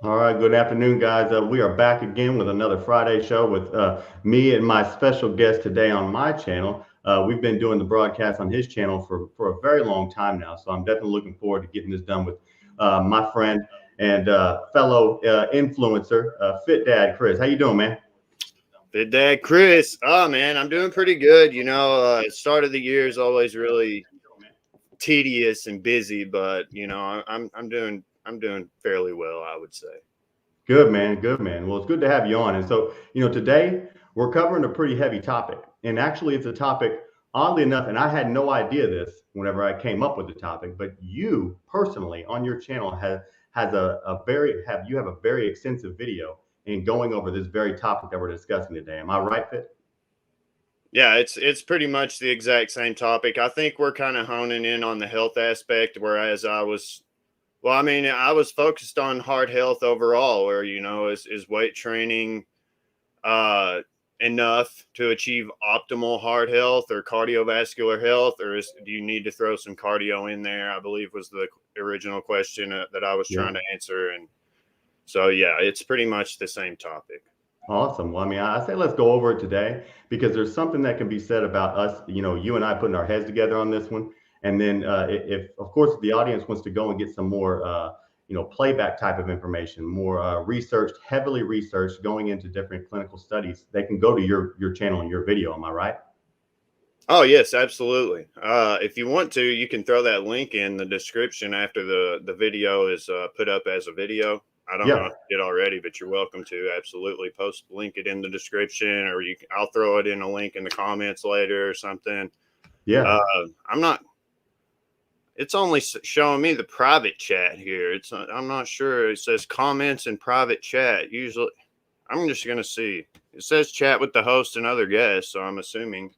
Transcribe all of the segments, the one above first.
All right, good afternoon, guys. We are back again with another Friday show with me and my special guest today on my channel. We've been doing the broadcast on his channel for a very long time now, so I'm definitely looking forward to getting this done with my friend and fellow influencer, Fit Dad Chris. How you doing, man? Good dad, Cris. Oh man, I'm doing pretty good. Start of the year is always really tedious and busy, but I'm doing fairly well, I would say. Good, man. Good, man. Well, it's good to have you on. And so, today we're covering a pretty heavy topic. And actually, it's a topic, oddly enough, and I had no idea this whenever I came up with the topic, but you personally on your channel has you have a very extensive video in going over this very topic that we're discussing today. Am I right, Fit? Yeah, it's pretty much the exact same topic. I think we're kind of honing in on the health aspect, whereas I was focused on heart health overall, where is weight training uh, enough to achieve optimal heart health or cardiovascular health, or do you need to throw some cardio in there? I believe was the original question that I was Yeah. trying to answer, and so yeah, it's pretty much the same topic. Awesome. Well, I mean, I say let's go over it today because there's something that can be said about us, you and I putting our heads together on this one. And then, if, of course, the audience wants to go and get some more, playback type of information, more researched, heavily researched, going into different clinical studies, they can go to your channel and your video. Am I right? Oh yes, absolutely. If you want to, you can throw that link in the description after the video is put up as a video. I don't know Yeah. if you did already, but you're welcome to absolutely link it in the description, or I'll throw it in a link in the comments later or something. Yeah. Uh, I'm not. It's only showing me the private chat here. I'm not sure. It says comments and private chat. Usually, I'm just gonna see. It says chat with the host and other guests, so I'm assuming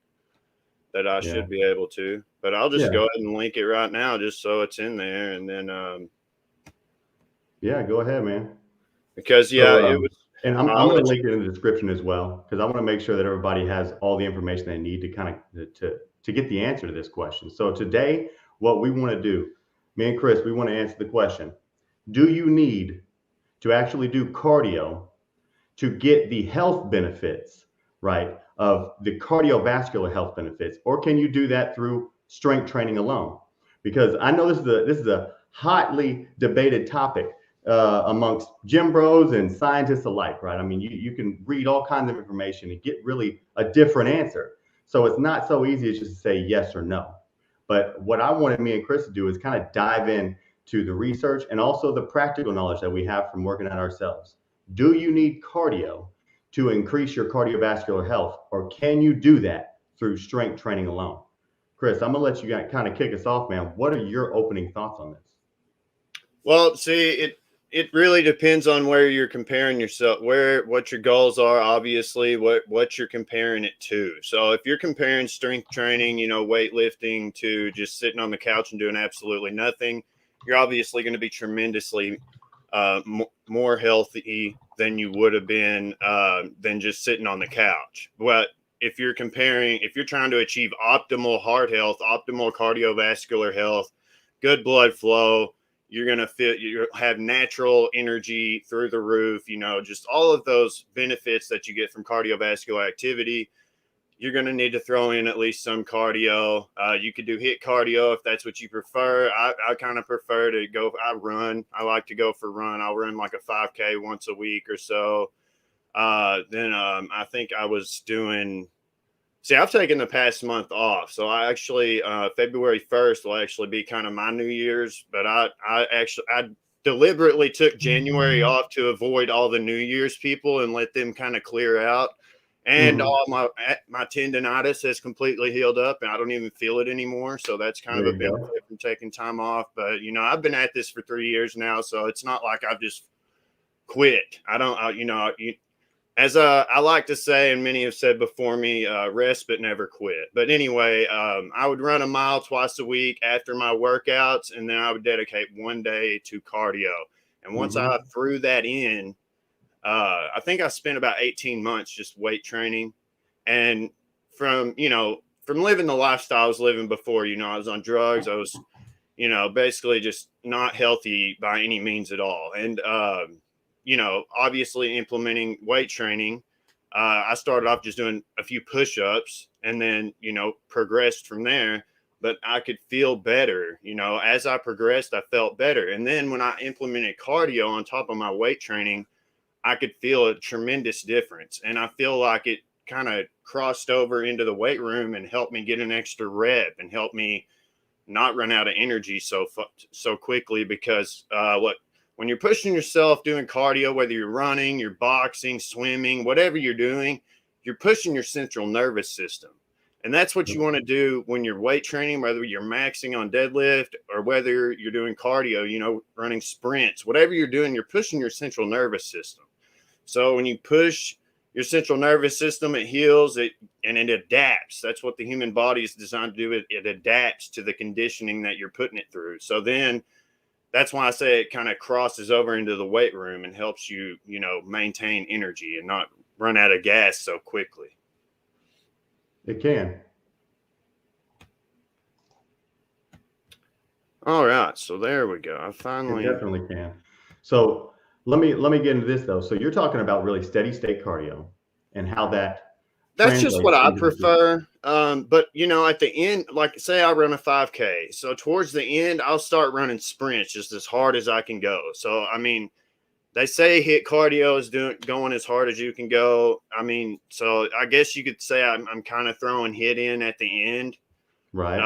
that I Yeah. should be able to. But I'll just Yeah. go ahead and link it right now, just so it's in there, and then Yeah. Go ahead, man. because yeah, So, it was. and I'm I'll going to let link you. it in the description as well because I want to make sure that everybody has all the information they need to kind of to get the answer to this question. So today, what we want to do, me and Chris, we want to answer the question: do you need to actually do cardio to get the health benefits, right, of the cardiovascular health benefits, or can you do that through strength training alone? Because I know this is a hotly debated topic amongst gym bros and scientists alike, right? I mean, you can read all kinds of information and get really a different answer. So it's not so easy as just to say yes or no. But what I wanted me and Chris to do is kind of dive in to the research and also the practical knowledge that we have from working at ourselves. Do you need cardio to increase your cardiovascular health, or can you do that through strength training alone? Chris, I'm gonna let you kind of kick us off, man. What are your opening thoughts on this? Well, see, it really depends on where you're comparing yourself, what your goals are. Obviously, what you're comparing it to. So if you're comparing strength training, weightlifting, to just sitting on the couch and doing absolutely nothing, you're obviously going to be tremendously more healthy than you would have been than just sitting on the couch. But if you're trying to achieve optimal heart health, optimal cardiovascular health, good blood flow, you're going to feel, you have natural energy through the roof, just all of those benefits that you get from cardiovascular activity. You're going to need to throw in at least some cardio. You could do hit cardio if that's what you prefer. I kind of prefer to go. I run. I like to go for run. I'll run like a 5K once a week or so. Then I think I was doing. See, I've taken the past month off, so I actually February 1st will actually be kind of my New Year's. But I deliberately took January off to avoid all the New Year's people and let them kind of clear out. And Mm-hmm. all my tendonitis has completely healed up, and I don't even feel it anymore. So that's kind of There a you go. benefit from taking time off. But I've been at this for 3 years now, so it's not like I've just quit. I don't, as I like to say, and many have said before me, rest but never quit. But anyway, I would run a mile twice a week after my workouts, and then I would dedicate one day to cardio. And once I Mm-hmm. threw that in, I think I spent about 18 months just weight training. And from living the lifestyle I was living before, I was on drugs. I was, basically just not healthy by any means at all. And obviously implementing weight training, I started off just doing a few push-ups and then, progressed from there. But I could feel better, as I progressed, I felt better. And then when I implemented cardio on top of my weight training, I could feel a tremendous difference. And I feel like it kind of crossed over into the weight room and helped me get an extra rep and helped me not run out of energy so quickly. Because when you're pushing yourself doing cardio, whether you're running, you're boxing, swimming, whatever you're doing, you're pushing your central nervous system. And that's what you want to do when you're weight training, whether you're maxing on deadlift or whether you're doing cardio, running sprints, whatever you're doing, you're pushing your central nervous system. So when you push your central nervous system, it heals and it adapts. That's what the human body is designed to do. It adapts to the conditioning that you're putting it through. So then that's why I say it kind of crosses over into the weight room and helps you, maintain energy and not run out of gas so quickly. It can. All right, so there we go. I finally. It definitely can. So let me get into this though. So you're talking about really steady state cardio and how that's just what I prefer. But at the end, like say I run a 5K. So towards the end, I'll start running sprints just as hard as I can go. So they say hit cardio is going as hard as you can go. So I guess you could say I'm kind of throwing hit in at the end. Right.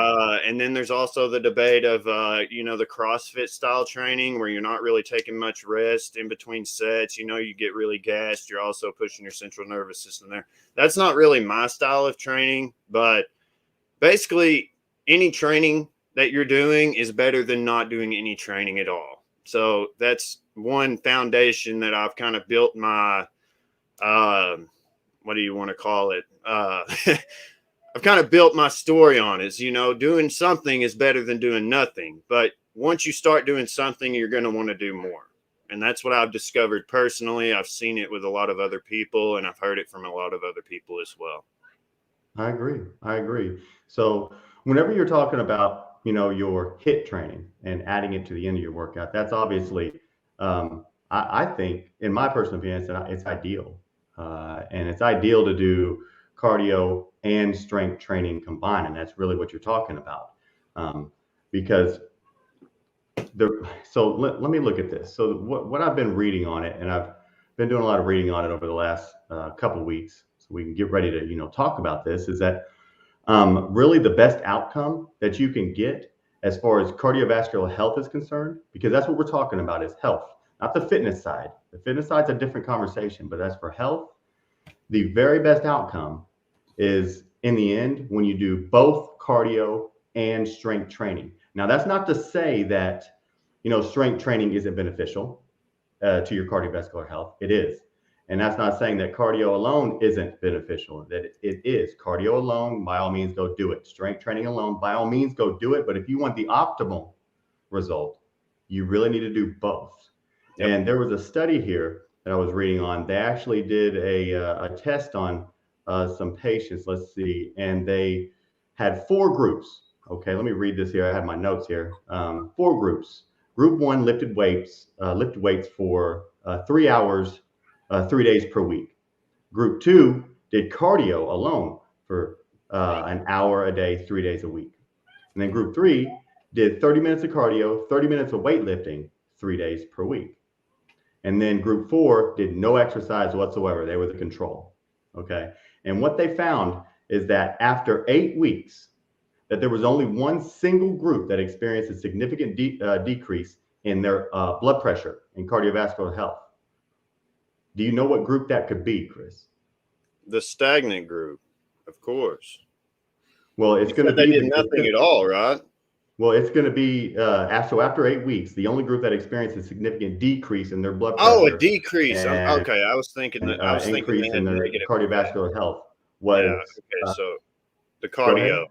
And then there's also the debate of, the CrossFit style training where you're not really taking much rest in between sets. You get really gassed. You're also pushing your central nervous system there. That's not really my style of training, but basically any training that you're doing is better than not doing any training at all. So that's one foundation that I've kind of built my, what do you want to call it? I've kind of built my story on is, doing something is better than doing nothing. But once you start doing something, you're going to want to do more. And that's what I've discovered personally. I've seen it with a lot of other people, and I've heard it from a lot of other people as well. I agree. So whenever you're talking about, your HIIT training and adding it to the end of your workout, that's obviously, I think, in my personal opinion, it's ideal. And it's ideal to do cardio and strength training combined. And that's really what you're talking about. Because so let me look at this. So what I've been reading on it, and I've been doing a lot of reading on it over the last couple of weeks, so we can get ready to talk about this, is that really the best outcome that you can get as far as cardiovascular health is concerned, because that's what we're talking about is health, not the fitness side. The fitness side's a different conversation, but as for health, the very best outcome is in the end when you do both cardio and strength training. Now, that's not to say that, strength training isn't beneficial to your cardiovascular health. It is. And that's not saying that cardio alone isn't beneficial, that it is. Cardio alone, by all means, go do it. Strength training alone, by all means, go do it. But if you want the optimal result, you really need to do both. Yep. And there was a study here that I was reading on. They actually did a test on some patients, let's see, and they had 4 groups. Okay, let me read this here. I have my notes here. 4 groups. Group 1 lifted weights for 3 hours, 3 days per week. Group 2 did cardio alone for an hour a day, 3 days a week. And then group 3 did 30 minutes of cardio, 30 minutes of weightlifting, 3 days per week. And then group 4 did no exercise whatsoever. They were the control. Okay. And what they found is that after 8 weeks, that there was only one single group that experienced a significant decrease in their blood pressure and cardiovascular health. Do you know what group that could be, Cris? The stagnant group, of course. Well, it's going to be. They did nothing at all, right? Well, it's going to be after 8 weeks, the only group that experienced a significant decrease in their blood pressure. Oh, a decrease. Okay, I was thinking that I was increase in their cardiovascular health. Okay, so the cardio,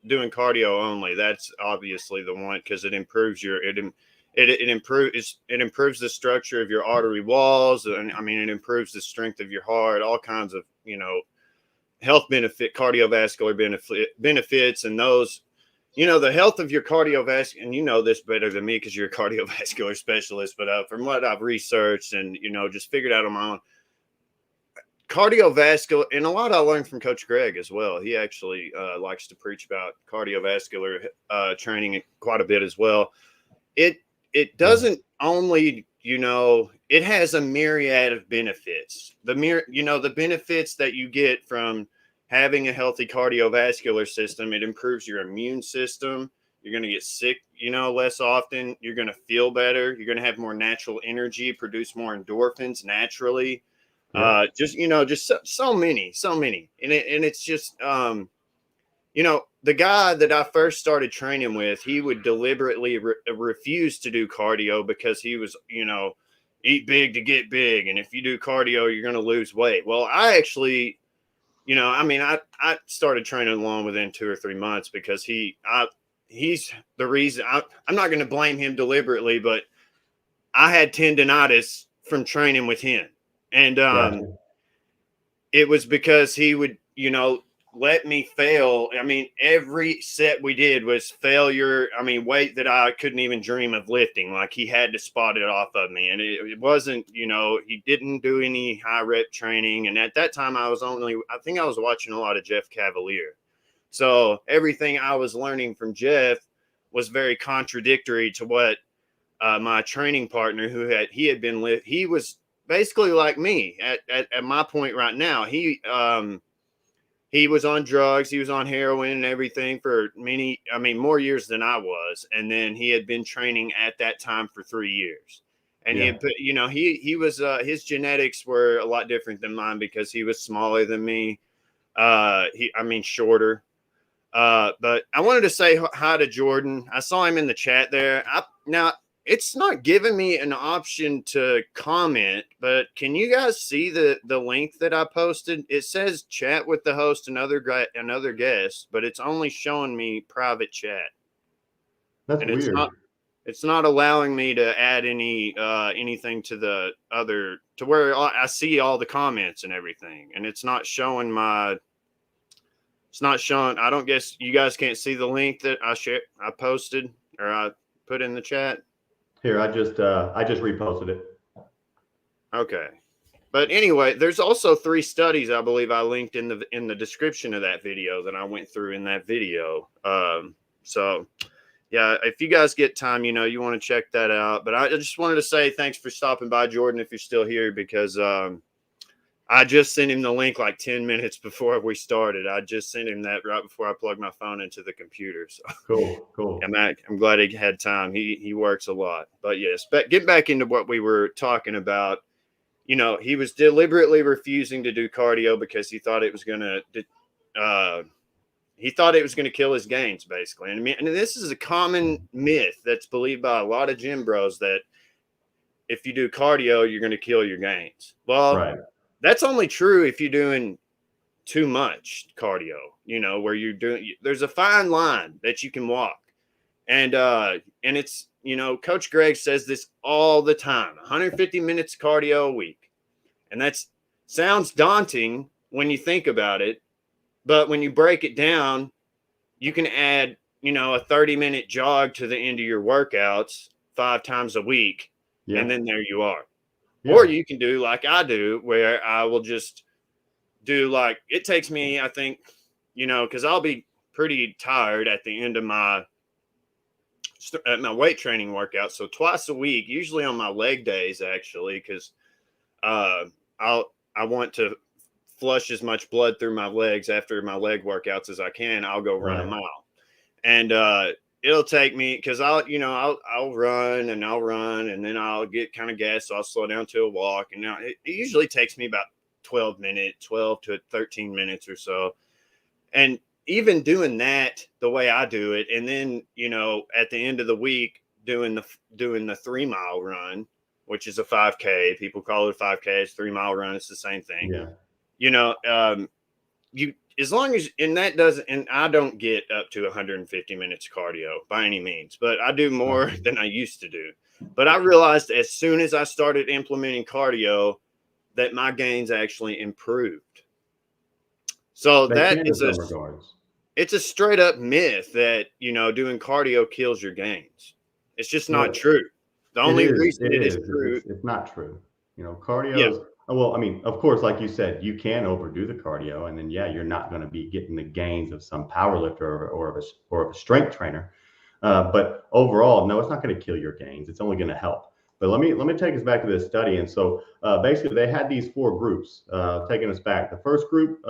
doing cardio only. That's obviously the one because it improves it improves the structure of your artery walls, and it improves the strength of your heart. All kinds of health cardiovascular benefits, and those you know, the health of your cardiovascular, and you know this better than me because you're a cardiovascular specialist, but from what I've researched and, you know, just figured out on my own, cardiovascular, and a lot I learned from Coach Greg as well. He actually likes to preach about cardiovascular training quite a bit as well. It doesn't only, you know, it has a myriad of benefits. The benefits that you get from having a healthy cardiovascular system, it improves your immune system. You're going to get sick, you know, less often. You're going to feel better. You're going to have more natural energy, produce more endorphins naturally. Yeah. Just, you know, just so many. And it's just, you know, the guy that I first started training with, he would deliberately refuse to do cardio because he was, you know, eat big to get big. And if you do cardio, you're going to lose weight. Well, I actually, you know, I mean, I started training along within 2 or 3 months because he's the reason. I'm not going to blame him deliberately, but I had tendonitis from training with him. And Gotcha. it was because he would, you know, let me fail. I mean, every set we did was failure. I mean, weight that I couldn't even dream of lifting. Like he had to spot it off of me. And it wasn't, you know, he didn't do any high rep training. And at that time, I think I was watching a lot of Jeff Cavalier. So everything I was learning from Jeff was very contradictory to what my training partner he was basically like me at my point right now. He was on drugs. He was on heroin and everything for more years than I was. And then he had been training at that time for 3 years. And he had put, you know, he was, his genetics were a lot different than mine because he was smaller than me. Shorter. But I wanted to say hi to Jordan. I saw him in the chat there. Now, it's not giving me an option to comment, but can you guys see the link that I posted? It says chat with the host and another guest, but it's only showing me private chat. That's and weird. It's not allowing me to add anything to the other to where I see all the comments and everything, and it's not showing. I don't guess you guys can't see the link that I posted or I put in the chat. Here, I just reposted it. Okay. But anyway, there's also 3 studies I believe I linked in the description of that video that I went through in that video. So yeah, if you guys get time, you know, you want to check that out. But I just wanted to say thanks for stopping by, Jordan, if you're still here, because I just sent him the link like 10 minutes before we started. I just sent him that right before I plugged my phone into the computer. So Cool. I'm glad he had time. He works a lot. But yes, get back into what we were talking about. You know, he was deliberately refusing to do cardio because he thought it was going to kill his gains, basically. And this is a common myth that's believed by a lot of gym bros, that if you do cardio, you're going to kill your gains. Well, right. That's only true if you're doing too much cardio, you know, where there's a fine line that you can walk. And it's, you know, Coach Greg says this all the time, 150 minutes cardio a week. And that sounds daunting when you think about it. But when you break it down, you can add, you know, a 30-minute jog to the end of your workouts 5 times a week. Yeah. And then there you are. Yeah. Or you can do like I do, where I will just do like, it takes me, I think, you know, because I'll be pretty tired at the end of my weight training workout. So twice a week, usually on my leg days, actually, because I want to flush as much blood through my legs after my leg workouts as I can. I'll go run a mile. And it'll take me, because I'll run and then I'll get kind of gassed, so I'll slow down to a walk. And now it usually takes me about 12 to 13 minutes or so. And even doing that the way I do it, and then, you know, at the end of the week doing the 3-mile run, which is a 5K. People call it a 5K. It's 3-mile run. It's the same thing. Yeah. You know, as long as, and I don't get up to 150 minutes cardio by any means, but I do more than I used to do. But I realized as soon as I started implementing cardio that my gains actually improved. So that is it's a straight up myth that, doing cardio kills your gains. It's just not Well, true. The it only is. reason It it is is. true. It's not true. Yeah. Cardio's well, I mean, of course, like you said, you can overdo the cardio, and then yeah, you're not going to be getting the gains of some power lifter or of a strength trainer. But overall, no, it's not going to kill your gains. It's only going to help. But let me take us back to this study. And so basically, they had these four groups. Taking us back, the first group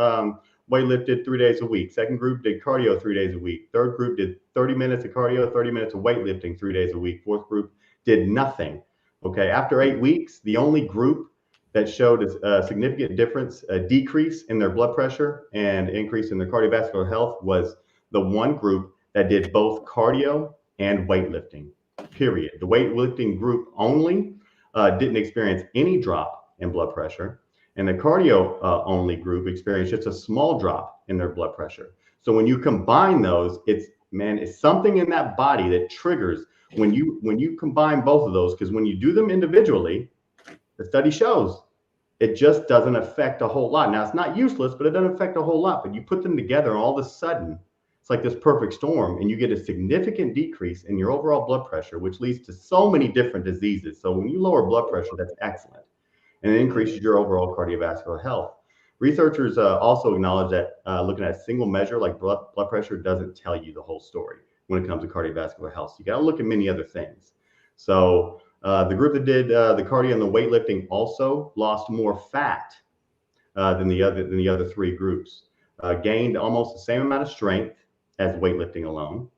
weightlifted 3 days a week. Second group did cardio 3 days a week. Third group did 30 minutes of cardio, 30 minutes of weightlifting 3 days a week. Fourth group did nothing. Okay, after 8 weeks, the only group that showed a significant difference, a decrease in their blood pressure and increase in their cardiovascular health was the one group that did both cardio and weightlifting, period. The weightlifting group only didn't experience any drop in blood pressure, and the cardio only group experienced just a small drop in their blood pressure. So when you combine those, it's something in that body that triggers when you combine both of those, because when you do them individually, the study shows it just doesn't affect a whole lot. Now, it's not useless, but it doesn't affect a whole lot. But you put them together, and all of a sudden, it's like this perfect storm, and you get a significant decrease in your overall blood pressure, which leads to so many different diseases. So when you lower blood pressure, that's excellent, and it increases your overall cardiovascular health. Researchers also acknowledge that looking at a single measure like blood pressure doesn't tell you the whole story when it comes to cardiovascular health. So you got to look at many other things. So the group that did the cardio and the weightlifting also lost more fat than the other three groups. Gained almost the same amount of strength as weightlifting alone.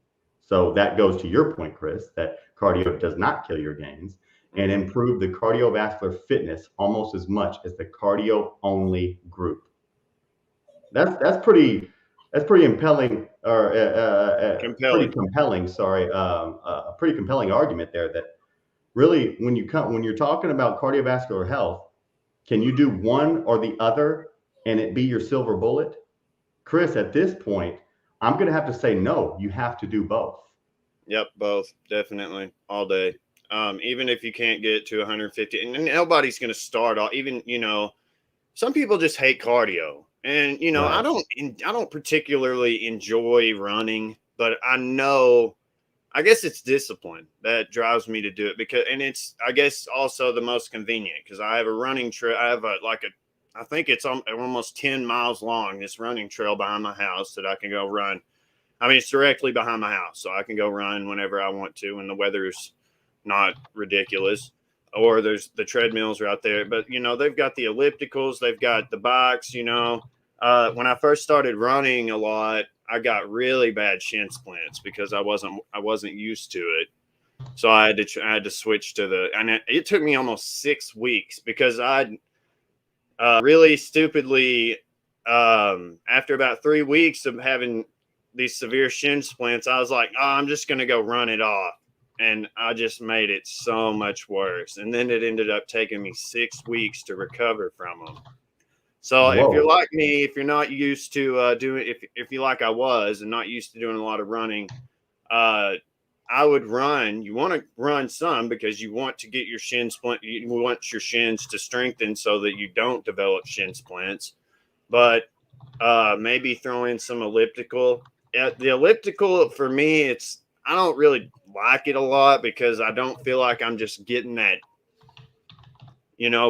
So that goes to your point, Chris, that cardio does not kill your gains, and improve the cardiovascular fitness almost as much as the cardio only group. That's pretty compelling, or pretty Compelling. compelling. Sorry, a pretty compelling argument there. That really, when you're talking about cardiovascular health, can you do one or the other and it be your silver bullet? Chris, at this point, I'm going to have to say no. You have to do both. Yep, both definitely all day. Even if you can't get to 150, and nobody's going to start off. Even some people just hate cardio, and I Right. don't particularly enjoy running, but I know. I guess it's discipline that drives me to do it because, and it's, I guess, also the most convenient because I have a running trail. I have I think it's almost 10 miles long, this running trail behind my house that I can go run. I mean, it's directly behind my house, so I can go run whenever I want to when the weather's not ridiculous. Or there's the treadmills are out there, but they've got the ellipticals, they've got the bikes. When I first started running a lot, I got really bad shin splints because I wasn't used to it. So I had to switch to and it took me almost 6 weeks because I really stupidly, after about 3 weeks of having these severe shin splints, I was like, oh, I'm just going to go run it off. And I just made it so much worse. And then it ended up taking me 6 weeks to recover from them. So if you're Whoa. like me, if you're not used to doing, if you like I was and not used to doing a lot of running, uh, I would run. You want to run some because you want to get your shin splint. You want your shins to strengthen so that you don't develop shin splints. But maybe throw in some elliptical. The elliptical for me, I don't really like it a lot because I don't feel like I'm just getting that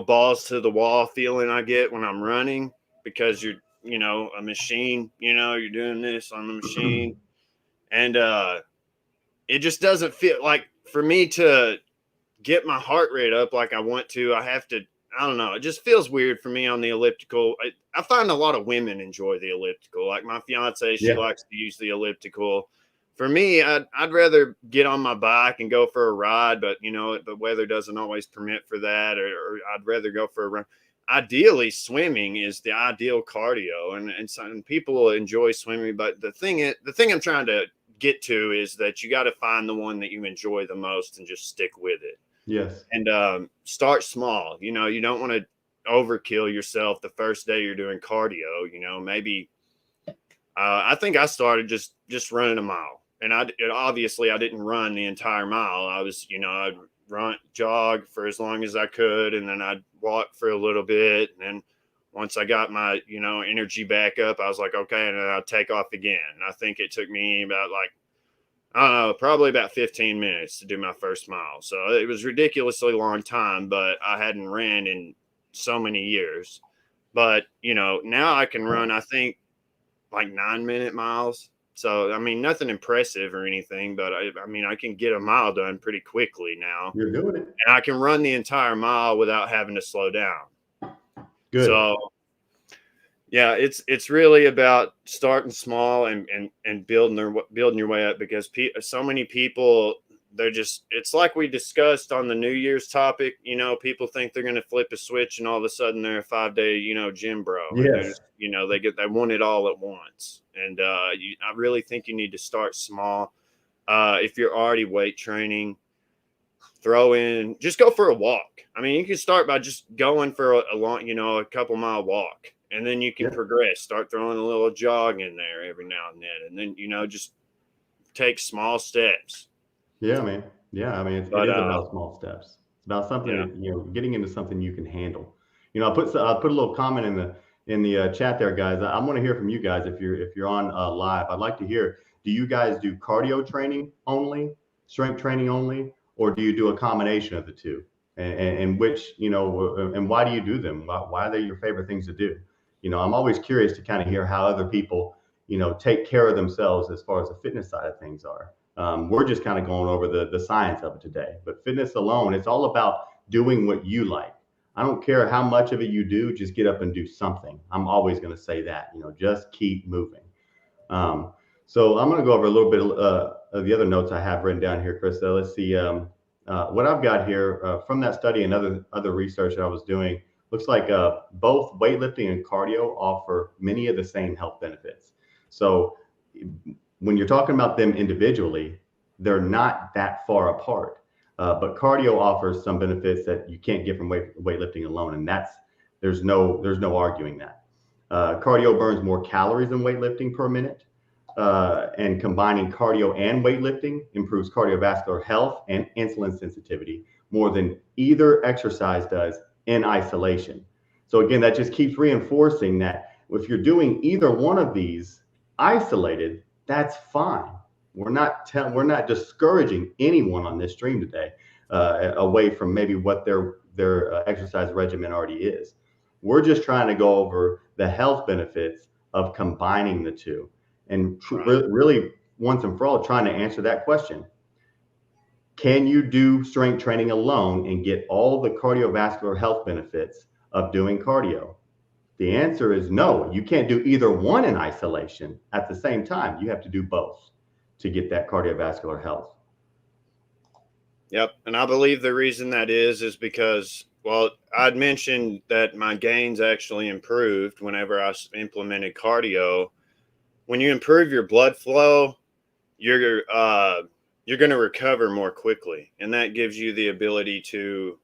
balls to the wall feeling I get when I'm running because you're a machine. You're doing this on the machine, and it just doesn't feel like for me to get my heart rate up like I want to. I have to. I don't know. It just feels weird for me on the elliptical. I find a lot of women enjoy the elliptical. Like my fiance, she Yeah. likes to use the elliptical. For me, I'd rather get on my bike and go for a ride, but the weather doesn't always permit for that, or I'd rather go for a run. Ideally, swimming is the ideal cardio, and some people enjoy swimming. But the thing I'm trying to get to is that you got to find the one that you enjoy the most and just stick with it. Yes. And start small. You don't want to overkill yourself the first day you're doing cardio. Maybe I think I started just running a mile, and obviously I didn't run the entire mile. I was I'd jog for as long as I could, and then I'd walk for a little bit, and then once I got my, energy back up, I was like, okay, and then I'll take off again. And I think it took me about I don't know, probably about 15 minutes to do my first mile. So it was ridiculously long time, but I hadn't ran in so many years. But, now I can run, I think, like 9-minute miles. So, I mean, nothing impressive or anything, but I can get a mile done pretty quickly now. You're doing it. And I can run the entire mile without having to slow down. Good. So, yeah, it's really about starting small and building your way up, because so many people, it's like we discussed on the New Year's topic. People think they're going to flip a switch and all of a sudden they're a 5-day gym bro. Yes. They want it all at once, and I really think you need to start small. If you're already weight training, just go for a walk. I mean, you can start by just going for a long, a couple mile walk. And then you can progress, start throwing a little jog in there every now and then. And then, just take small steps. Yeah, man. Yeah. I mean, it is about small steps. It's about something, getting into something you can handle. I put a little comment in the chat there, guys. I want to hear from you guys. If you're on live, I'd like to hear, do you guys do cardio training only, strength training only, or do you do a combination of the two? And which, and why do you do them? Why are they your favorite things to do? I'm always curious to kind of hear how other people, take care of themselves as far as the fitness side of things are. We're just kind of going over the science of it today. But fitness alone, it's all about doing what you like. I don't care how much of it you do, just get up and do something. I'm always going to say that, just keep moving. So I'm going to go over a little bit of the other notes I have written down here, Cris. So let's see what I've got here from that study and other research that I was doing. Looks like both weightlifting and cardio offer many of the same health benefits. So when you're talking about them individually, they're not that far apart. But cardio offers some benefits that you can't get from weightlifting alone, and there's no arguing that. Cardio burns more calories than weightlifting per minute, and combining cardio and weightlifting improves cardiovascular health and insulin sensitivity more than either exercise does in isolation. So again, that just keeps reinforcing that if you're doing either one of these isolated, that's fine. We're not discouraging anyone on this stream today away from maybe what their exercise regimen already is. We're just trying to go over the health benefits of combining the two, and really once and for all trying to answer that question. Can you do strength training alone and get all the cardiovascular health benefits of doing cardio? The answer is no. You can't do either one in isolation at the same time. You have to do both to get that cardiovascular health. Yep. And I believe the reason that is because, well, I'd mentioned that my gains actually improved whenever I implemented cardio. When you improve your blood flow, you're going to recover more quickly. And that gives you the ability to,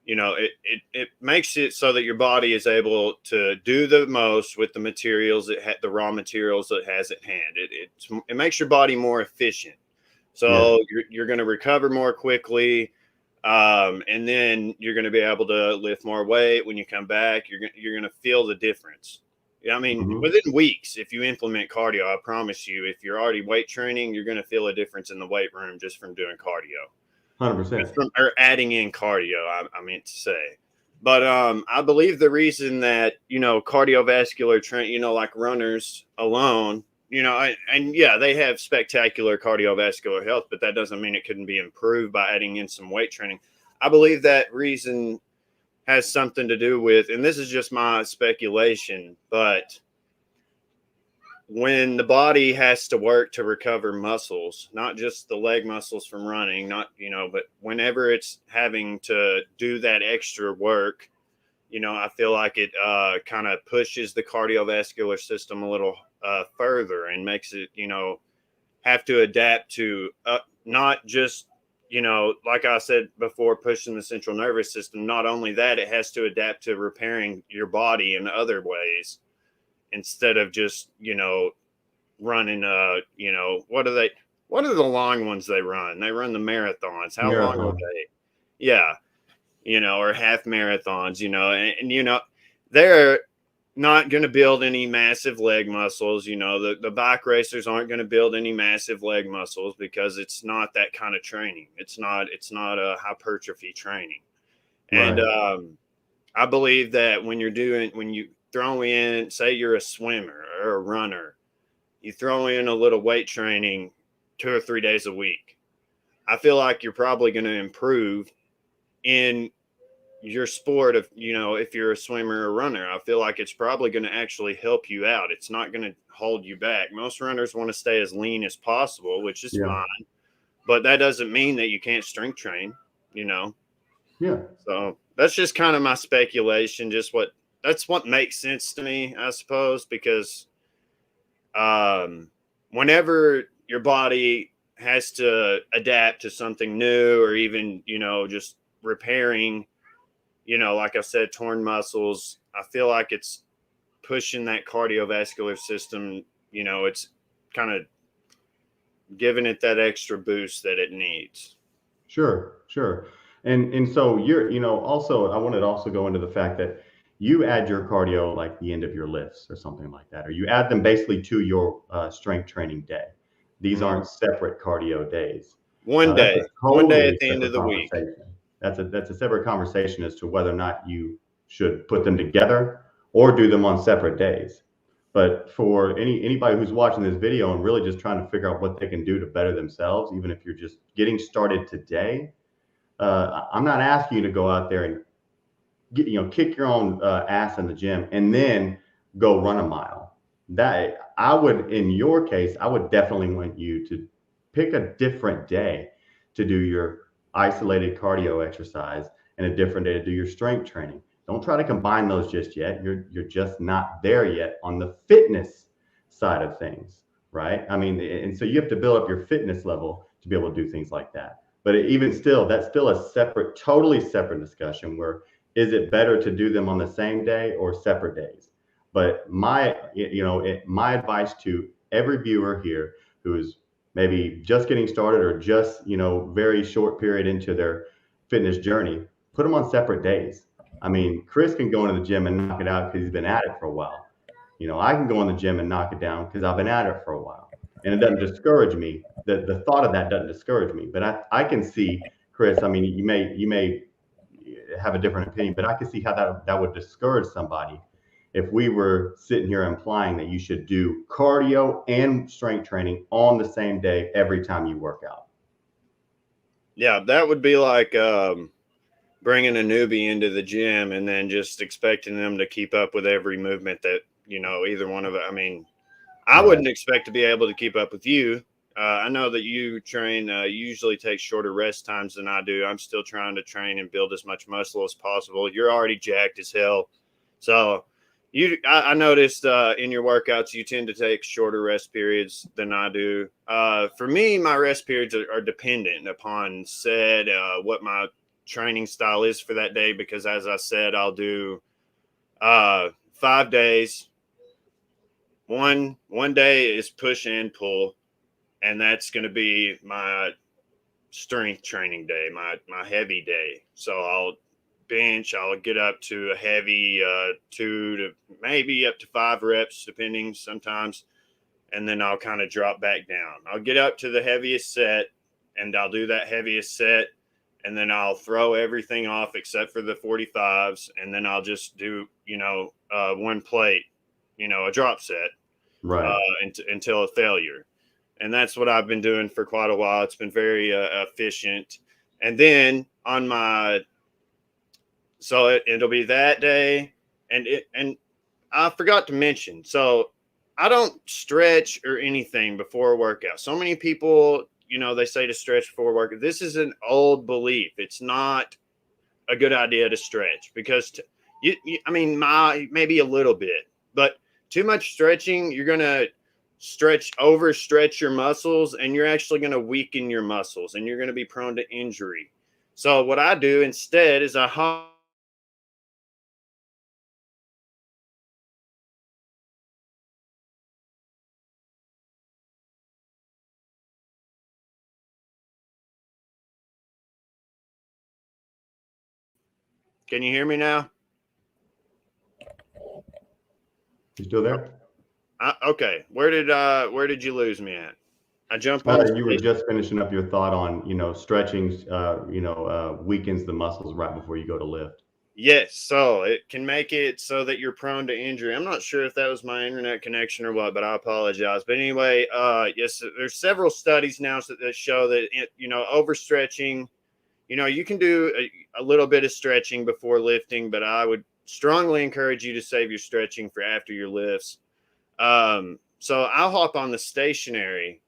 it makes it so that your body is able to do the most with the materials the raw materials it has at hand. It makes your body more efficient. So you're going to recover more quickly. And then you're going to be able to lift more weight. When you come back, you're going to feel the difference. I mean, within weeks, if you implement cardio, I promise you, if you're already weight training, you're going to feel a difference in the weight room just from doing cardio. 100%. Or adding in cardio, I meant to say. But I believe the reason that, cardiovascular train, like runners alone, they have spectacular cardiovascular health, but that doesn't mean it couldn't be improved by adding in some weight training. I believe that reason has something to do with, and this is just my speculation, but when the body has to work to recover muscles, not just the leg muscles from running, but whenever it's having to do that extra work, I feel like it kind of pushes the cardiovascular system a little further and makes it, have to adapt to not just, like I said before, pushing the central nervous system. Not only that, it has to adapt to repairing your body in other ways instead of just, running, what are the long ones they run? They run the marathons. How long are they? Yeah. Or half marathons, and they're not going to build any massive leg muscles. You know, the bike racers aren't going to build any massive leg muscles because it's not that kind of training. It's not a hypertrophy training. And Right. I believe that when you throw in, say you're a swimmer or a runner, you throw in a little weight training 2 or 3 days a week. I feel like you're probably going to improve in your sport. If you're a swimmer or runner, I feel like it's probably going to actually help you out. It's not going to hold you back. Most runners want to stay as lean as possible, which is Yeah. fine, but that doesn't mean that you can't strength train, you know? Yeah. So that's just kind of my speculation. That's what makes sense to me, I suppose, because whenever your body has to adapt to something new, or even, just repairing, like I said, torn muscles, I feel like it's pushing that cardiovascular system, it's kind of giving it that extra boost that it needs. Sure, sure. And so also I wanted to also go into the fact that you add your cardio like the end of your lifts or something like that, or you add them basically to your strength training day. These Mhm. aren't separate cardio days. One That's a one day at totally the end of separate the week. conversation. That's a separate conversation as to whether or not you should put them together or do them on separate days. But for anybody who's watching this video and really just trying to figure out what they can do to better themselves, even if you're just getting started today, I'm not asking you to go out there and kick your own ass in the gym and then go run a mile. That I would, in your case, I would definitely want you to pick a different day to do your isolated cardio exercise and a different day to do your strength training. Don't try to combine those just yet. You're just not there yet on the fitness side of things, right? I mean, and so you have to build up your fitness level to be able to do things like that. But even still, that's still a separate, totally separate discussion where is it better to do them on the same day or separate days? But my advice to every viewer here who's maybe just getting started or just, very short period into their fitness journey, put them on separate days. I mean, Cris can go into the gym and knock it out because he's been at it for a while. I can go in the gym and knock it down because I've been at it for a while. And it doesn't discourage me. The thought of that doesn't discourage me. But I can see, Cris, I mean, you may have a different opinion, but I can see how that would discourage somebody if we were sitting here implying that you should do cardio and strength training on the same day every time you work out. Yeah, that would be like bringing a newbie into the gym and then just expecting them to keep up with every movement that, either one of it. I mean, I Right. wouldn't expect to be able to keep up with you. I know that you train, you usually take shorter rest times than I do. I'm still trying to train and build as much muscle as possible. You're already jacked as hell. So I noticed in your workouts, you tend to take shorter rest periods than I do. For me, my rest periods are dependent upon what my training style is for that day. Because as I said, I'll do 5 days. One day is push and pull, and that's going to be my strength training day, my heavy day. So I'll bench. I'll get up to a heavy 2 to maybe up to 5 reps, depending sometimes, and then I'll kind of drop back down. I'll get up to the heaviest set, and I'll do that heaviest set, and then I'll throw everything off except for the 45s, and then I'll just do one plate, a drop set Right. until a failure. And that's what I've been doing for quite a while. It's been very efficient. And then it'll be that day, and I forgot to mention. So I don't stretch or anything before a workout. So many people, they say to stretch before a workout. This is an old belief. It's not a good idea to stretch because I mean, maybe a little bit, but too much stretching, you're gonna overstretch your muscles, and you're actually gonna weaken your muscles, and you're gonna be prone to injury. So what I do instead is can you hear me now? You still there? Okay. Where did you lose me at? I jump on You were just finishing up your thought on, stretching, weakens the muscles right before you go to lift. Yes, so it can make it so that you're prone to injury. I'm not sure if that was my internet connection or what, but I apologize. But anyway, yes, there's several studies now that show that overstretching. You can do a little bit of stretching before lifting, but I would strongly encourage you to save your stretching for after your lifts. So I'll hop on the stationary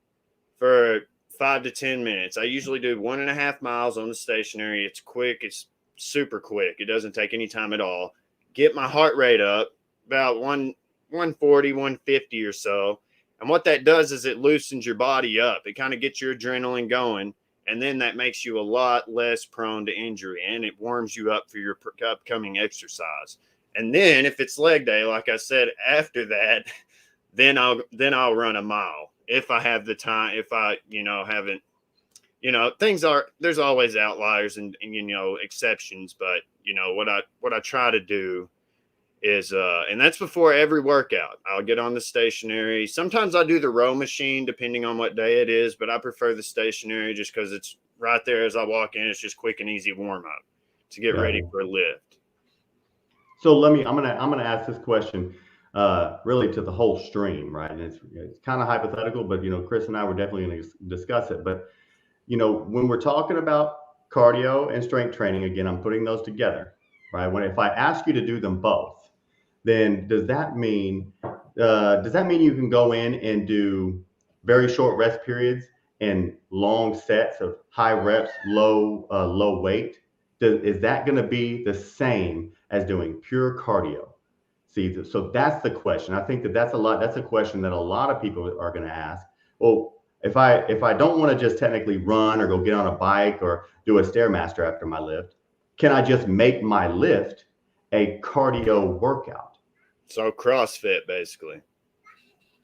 for 5 to 10 minutes. I usually do 1.5 miles on the stationary. It's quick. It's super quick. It doesn't take any time at all. Get my heart rate up about 140, 150 or so. And what that does is it loosens your body up. It kind of gets your adrenaline going. And then that makes you a lot less prone to injury, and it warms you up for your upcoming exercise. And then if it's leg day, like I said, after that, then I'll run a mile if I have the time. If I, haven't, there's always outliers and exceptions, but what I try to do is, and that's before every workout. I'll get on the stationary. Sometimes I do the row machine depending on what day it is, but I prefer the stationary just because it's right there as I walk in. It's just quick and easy warm up to get ready for a lift. So I'm gonna ask this question really to the whole stream, right? And it's kind of hypothetical, but Chris and I were definitely going to discuss it. But when we're talking about cardio and strength training, again, I'm putting those together, right? If I ask you to do them both, then does that mean you can go in and do very short rest periods and long sets of high reps, low weight? Is that going to be the same as doing pure cardio? See, so that's the question. I think that's a question that a lot of people are going to ask. Well, if I don't want to just technically run or go get on a bike or do a Stairmaster after my lift, can I just make my lift a cardio workout? So CrossFit, basically.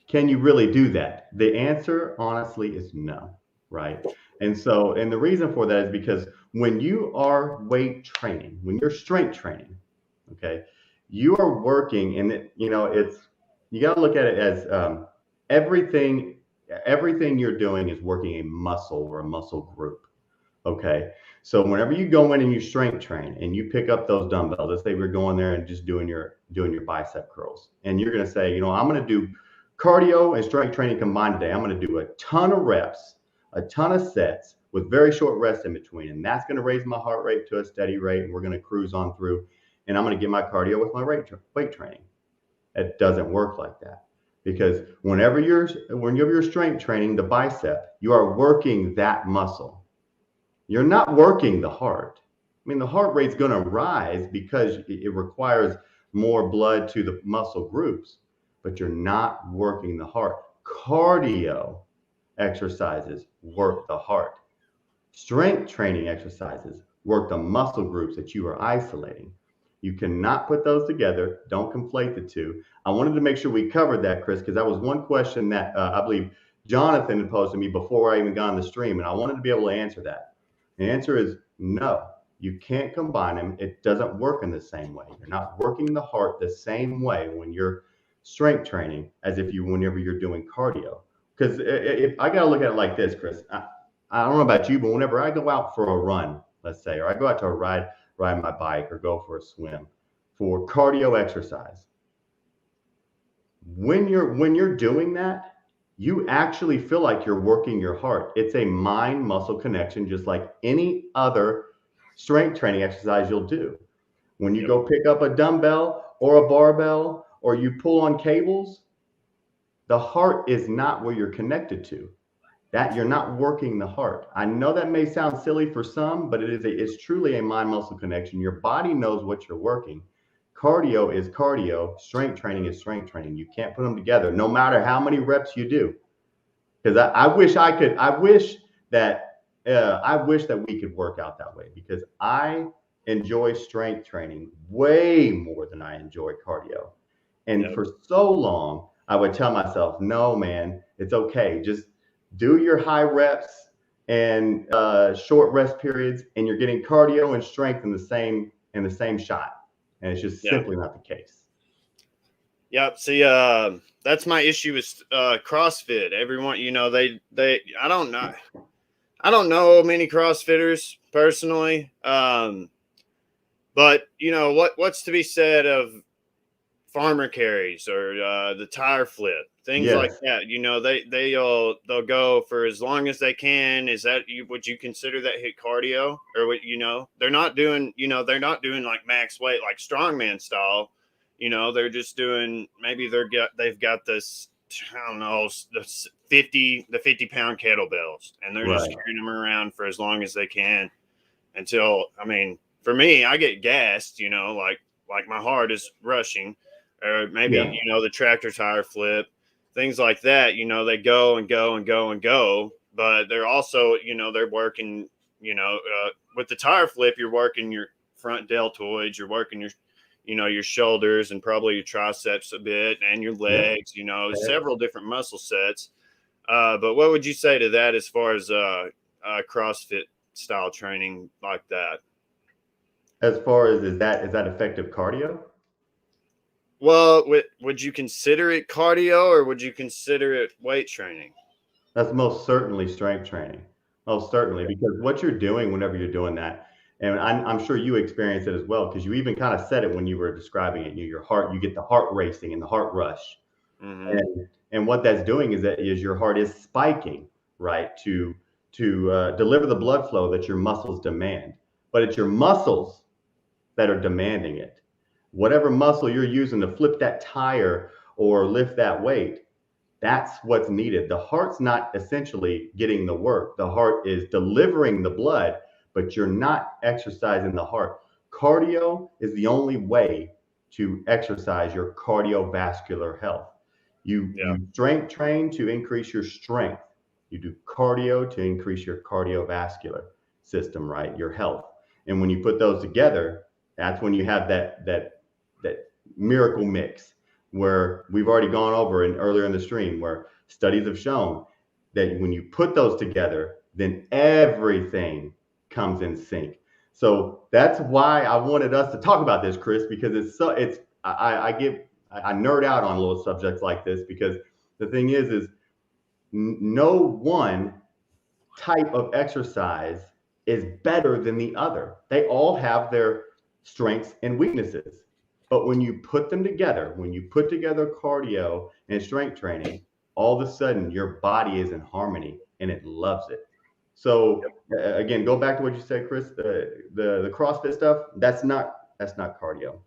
Can you really do that? The answer, honestly, is no, right? And the reason for that is because when you are weight training, when you're strength training, okay, you are working, and you got to look at it as everything you're doing is working a muscle or a muscle group. Okay. So whenever you go in and you strength train and you pick up those dumbbells, let's say we're going there and just doing your bicep curls, and you're going to say, I'm going to do cardio and strength training combined today. I'm going to do a ton of reps, a ton of sets with very short rest in between. And that's going to raise my heart rate to a steady rate. And we're going to cruise on through, and I'm going to get my cardio with my weight training. It doesn't work like that, because whenever you're strength training the bicep, you are working that muscle. You're not working the heart. I mean, the heart rate's going to rise because it requires more blood to the muscle groups, but you're not working the heart. Cardio exercises work the heart. Strength training exercises work the muscle groups that you are isolating. You cannot put those together. Don't conflate the two. I wanted to make sure we covered that, Chris, because that was one question that I believe Jonathan had posed to me before I even got on the stream, and I wanted to be able to answer that. The answer is no. You can't combine them. It doesn't work in the same way. You're not working the heart the same way when you're strength training as whenever you're doing cardio. Because if I got to look at it like this, Chris, I don't know about you, but whenever I go out for a run, let's say, or I go out to ride my bike or go for a swim for cardio exercise, when you're doing that, you actually feel like you're working your heart. It's a mind muscle connection, just like any other strength training exercise you'll do. When you go pick up a dumbbell or a barbell or you pull on cables, the heart is not where you're connected to. That you're not working the heart. I know that may sound silly for some, but it's truly a mind muscle connection. Your body knows what you're working. Cardio is cardio. Strength training is strength training. You can't put them together, no matter how many reps you do. Because I wish that we could work out that way, because I enjoy strength training way more than I enjoy cardio. And for so long, I would tell myself, no, man, it's okay. Just do your high reps and short rest periods, and you're getting cardio and strength in the same shot. And it's just simply not the case. Yep. See, that's my issue with CrossFit. Everyone, I don't know many CrossFitters personally. But what's to be said of farmer carries or the tire flip, things like Yes. that. They'll go for as long as they can. Is that would you consider that hit cardio, or what? They're not doing like max weight like strongman style. They're just doing, maybe they've got this, I don't know, the 50-pound kettlebells, and they're just Right. carrying them around for as long as they can until, I mean, for me, I get gassed, like my heart is rushing, or maybe, Yeah. the tractor tire flip, things like that. They go and go and go and go, but they're also, they're working, with the tire flip, you're working your front deltoids, you're working your shoulders and probably your triceps a bit and your Yeah. legs, several different muscle sets. But what would you say to that as far as CrossFit style training like that? As far as is that effective cardio? Well, would you consider it cardio, or would you consider it weight training? That's most certainly strength training. Most certainly, Okay. because what you're doing whenever you're doing that, and I'm sure you experience it as well, because you even kind of said it when you were describing it. Your heart, you get the heart racing and the heart rush, Mm-hmm. and what that's doing is your heart is spiking, right, to deliver the blood flow that your muscles demand. But it's your muscles that are demanding it. Whatever muscle you're using to flip that tire or lift that weight, that's what's needed. The heart's not essentially getting the work. The heart is delivering the blood, but you're not exercising the heart. Cardio is the only way to exercise your cardiovascular health. You Yeah. strength train to increase your strength. You do cardio to increase your cardiovascular system, right? Your health. And when you put those together, that's when you have that miracle mix where we've already gone over and earlier in the stream where studies have shown that when you put those together, then everything comes in sync. So that's why I wanted us to talk about this, Chris, because I nerd out on little subjects like this because the thing is no one type of exercise is better than the other. They all have their strengths and weaknesses. But when you put them together, when you put together cardio and strength training, all of a sudden your body is in harmony and it loves it. So again, go back to what you said, Chris. The CrossFit stuff, that's not cardio.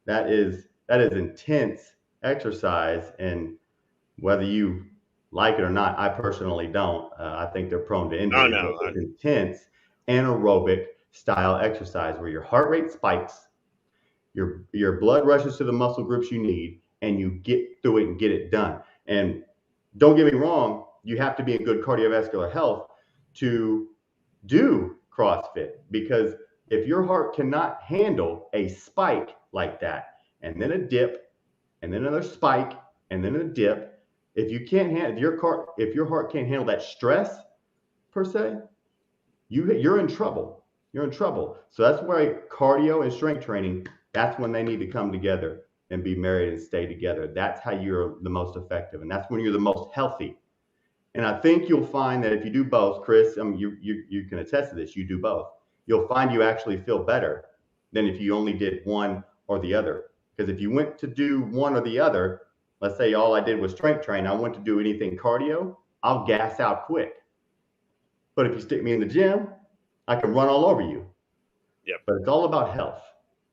That is intense exercise, and whether you like it or not, I personally don't. I think they're prone to Oh injury, but no. it's intense anaerobic style exercise where your heart rate spikes, your blood rushes to the muscle groups you need, and you get through it and get it done. And don't get me wrong, you have to be in good cardiovascular health to do CrossFit because if your heart cannot handle a spike like that, and then a dip, and then another spike, and then a dip, if you can't handle if your heart can't handle that stress per se, you're in trouble. You're in trouble. So that's why cardio and strength training, that's when they need to come together and be married and stay together. That's how you're the most effective, and that's when you're the most healthy. And I think you'll find that if you do both, Chris, I mean, you can attest to this. You do both. You'll find you actually feel better than if you only did one or the other. Because if you went to do one or the other, let's say all I did was strength train, I went to do anything cardio, I'll gas out quick. But if you stick me in the gym, I can run all over you. Yep. But it's all about health,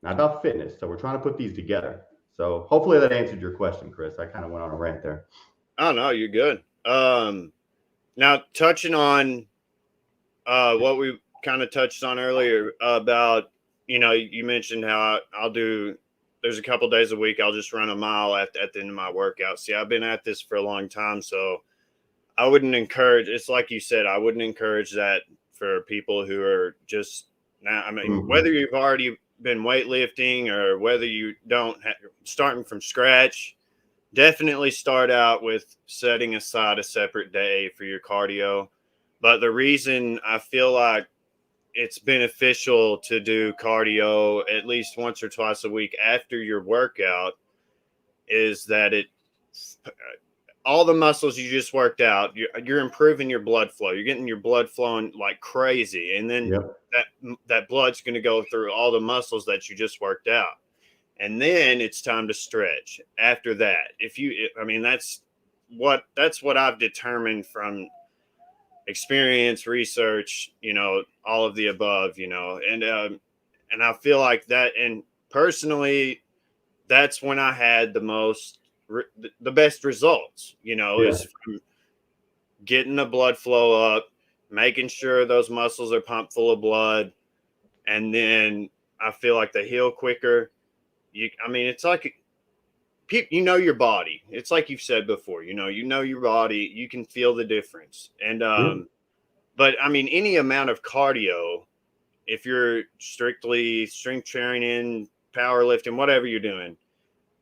not about fitness. So we're trying to put these together. So hopefully that answered your question, Chris. I kind of went on a rant there. Oh no, you're good. Now touching on what we kind of touched on earlier about, you mentioned how I'll do. There's a couple days a week I'll just run a mile at the end of my workout. See, I've been at this for a long time, so I wouldn't encourage. It's like you said, I wouldn't encourage that for people who are just now. I mean, Mm-hmm. whether you've already been weightlifting or whether you don't, starting from scratch, definitely start out with setting aside a separate day for your cardio. But the reason I feel like it's beneficial to do cardio at least once or twice a week after your workout is that all the muscles you just worked out, you're improving your blood flow. You're getting your blood flowing like crazy. And then that blood's going to go through all the muscles that you just worked out. And then it's time to stretch after that. That's what I've determined from experience, research, all of the above, and I feel like that. And personally, that's when I had the best results, is from getting the blood flow up, making sure those muscles are pumped full of blood. And then I feel like they heal quicker. It's like, your body. It's like you've said before, you know your body, you can feel the difference. And, but any amount of cardio, if you're strictly strength training, powerlifting, whatever you're doing,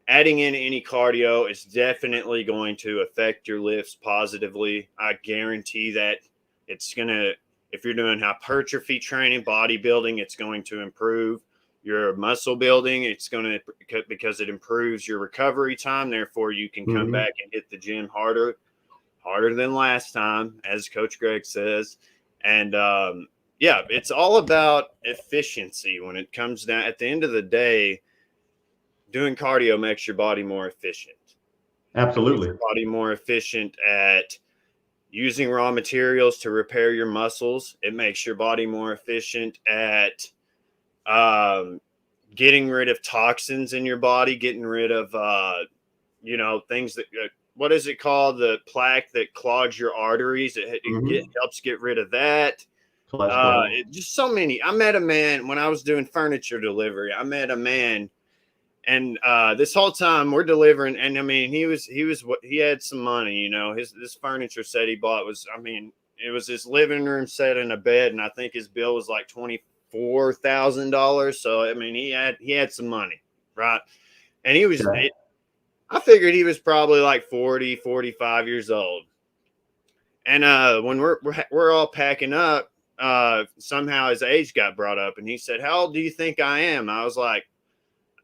adding in any cardio is definitely going to affect your lifts positively. I guarantee that it's going to, if you're doing hypertrophy training, bodybuilding, it's going to improve your muscle building. It's going to, because it improves your recovery time. Therefore, you can come back and hit the gym harder than last time, as Coach Greg says. And it's all about efficiency when it comes down. At the end of the day, doing cardio makes your body more efficient. Absolutely. Your body more efficient at using raw materials to repair your muscles. It makes your body more efficient at getting rid of toxins in your body, getting rid of, things that, what is it called? The plaque that clogs your arteries. It helps get rid of that. Just so many. I met a man when I was doing furniture delivery. I met a man, and this whole time we're delivering, and he had some money. This furniture set he bought was, it was his living room set and a bed, and I think his bill was like $24,000. So he had some money, right? And he was. I figured he was probably like 40, 45 years old. And when we're all packing up, somehow his age got brought up, and he said, "How old do you think I am?" I was like,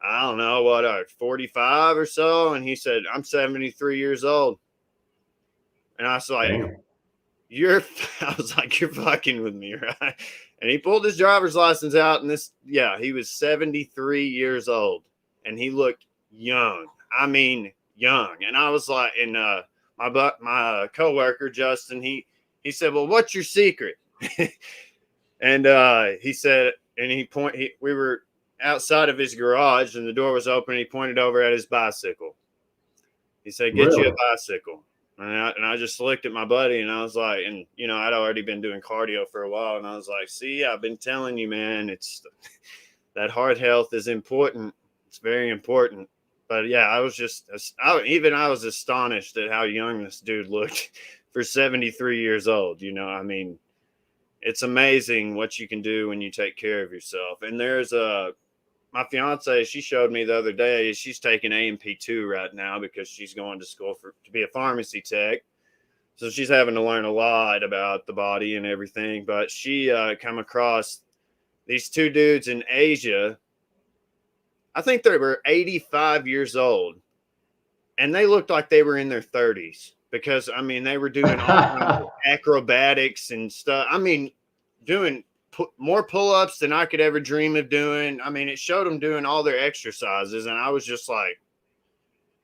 "I don't know, 45 or so." And he said, "I'm 73 years old." And I was like, Damn. You're fucking with me, right? And he pulled his driver's license out, and he was 73 years old, and he looked young. Young. And I was like, and my coworker Justin, he said, "Well, what's your secret?" And he said, and we were outside of his garage, and the door was open, and he pointed over at his bicycle. He said, "Get you a bicycle." And I just looked at my buddy, and I was like, and I'd already been doing cardio for a while, and I was like, "See, I've been telling you, man, it's that heart health is important. It's very important." But yeah, I was astonished at how young this dude looked for 73 years old. It's amazing what you can do when you take care of yourself. And there's my fiance, she showed me the other day, she's taking A&P2 right now because she's going to school to be a pharmacy tech. So she's having to learn a lot about the body and everything. But she come across these two dudes in Asia. I think they were 85 years old, and they looked like they were in their 30s because, they were doing all kinds of acrobatics and stuff. Doing more pull-ups than I could ever dream of doing. It showed them doing all their exercises, and I was just like,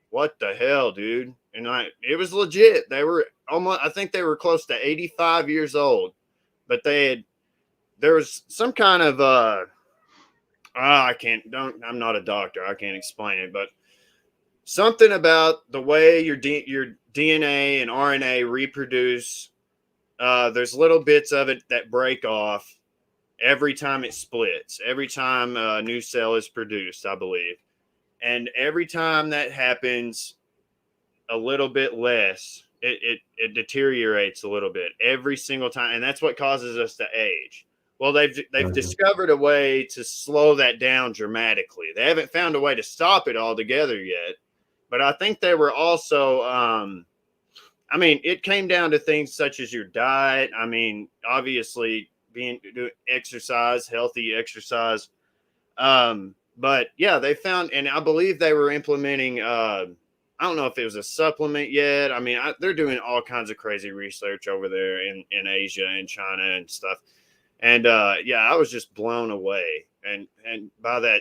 what the hell, dude? And it was legit. They were I think they were close to 85 years old, but there was some kind of, I'm not a doctor. I can't explain it, but something about the way your DNA and RNA reproduce. There's little bits of it that break off every time it splits, every time a new cell is produced, I believe. And every time that happens a little bit less, it deteriorates a little bit every single time. And that's what causes us to age. Well, they've discovered a way to slow that down dramatically. They haven't found a way to stop it altogether yet. But I think they were also, it came down to things such as your diet. Obviously doing exercise, healthy exercise. But yeah, they found, and I believe they were implementing I don't know if it was a supplement yet. I mean, they're doing all kinds of crazy research over there in Asia and China and stuff. And yeah, I was just blown away. And by the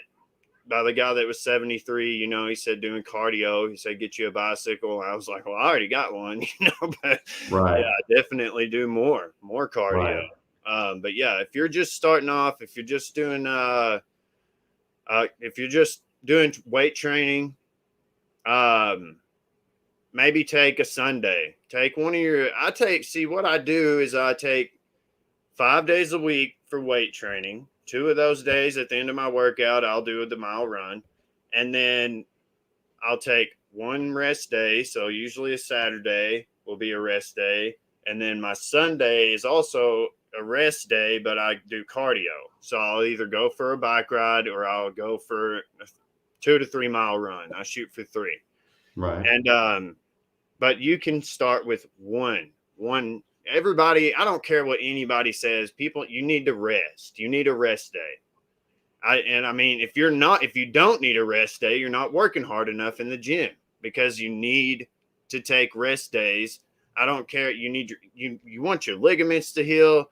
guy that was 73, you know, he said doing cardio, he said, get you a bicycle. I was like, well, I already got one, you know, but Right. yeah, definitely do more cardio. Right. But yeah, if you're just starting off, if you're just doing weight training, maybe take a Sunday. Take one of your. See, what I do is I take 5 days a week for weight training. 2 of those days at the end of my workout, I'll do the mile run, and then I'll take one rest day. So usually a Saturday will be a rest day, and then my Sunday is also a rest day, but I do cardio. So I'll either go for a bike ride or I'll go for a 2 to 3 mile run. I shoot for 3. Right. And but you can start with one. Everybody, I don't care what anybody says. People, you need to rest. You need a rest day. I mean, if you don't need a rest day, you're not working hard enough in the gym, because you need to take rest days. I don't care. You want your ligaments to heal.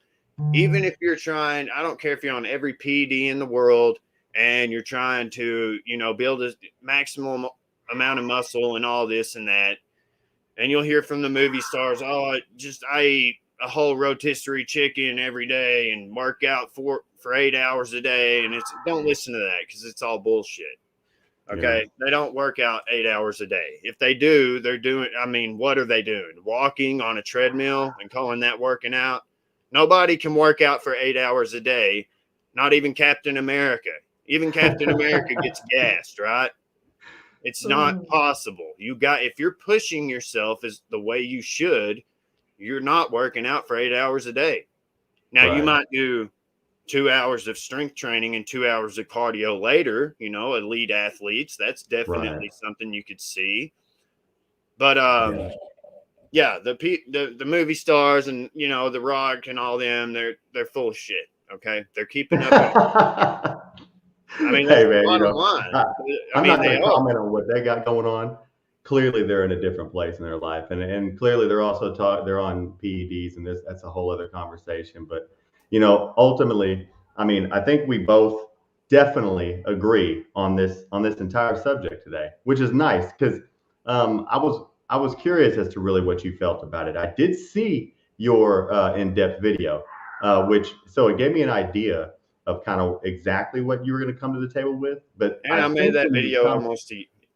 Even if you're trying, I don't care if you're on every PD in the world and you're trying to, you know, build a maximum amount of muscle and all this and that. And you'll hear from the movie stars, oh, I eat a whole rotisserie chicken every day and work out for 8 hours a day. And don't listen to that, because it's all bullshit. Okay. Yeah. They don't work out 8 hours a day. If they do, what are they doing? Walking on a treadmill and calling that working out? Nobody can work out for 8 hours a day. Not even Captain America. Even Captain America gets gassed, right? It's not possible. If you're pushing yourself as the way you should, you're not working out for 8 hours a day. Now, right. You might do 2 hours of strength training and 2 hours of cardio later, you know, elite athletes. That's definitely something you could see. But yeah, the movie stars and, you know, The Rock and all them, they're full of shit. Okay, they're keeping up. I mean, hey man, bottom line. I'm not going to comment on what they got going on. Clearly, they're in a different place in their life, and clearly they're also they're on PEDs, and that's a whole other conversation. But you know, ultimately, I mean, I think we both definitely agree on this entire subject today, which is nice, because I was curious as to really what you felt about it. I did see your in-depth video, so it gave me an idea of kind of exactly what you were going to come to the table with. But I made that video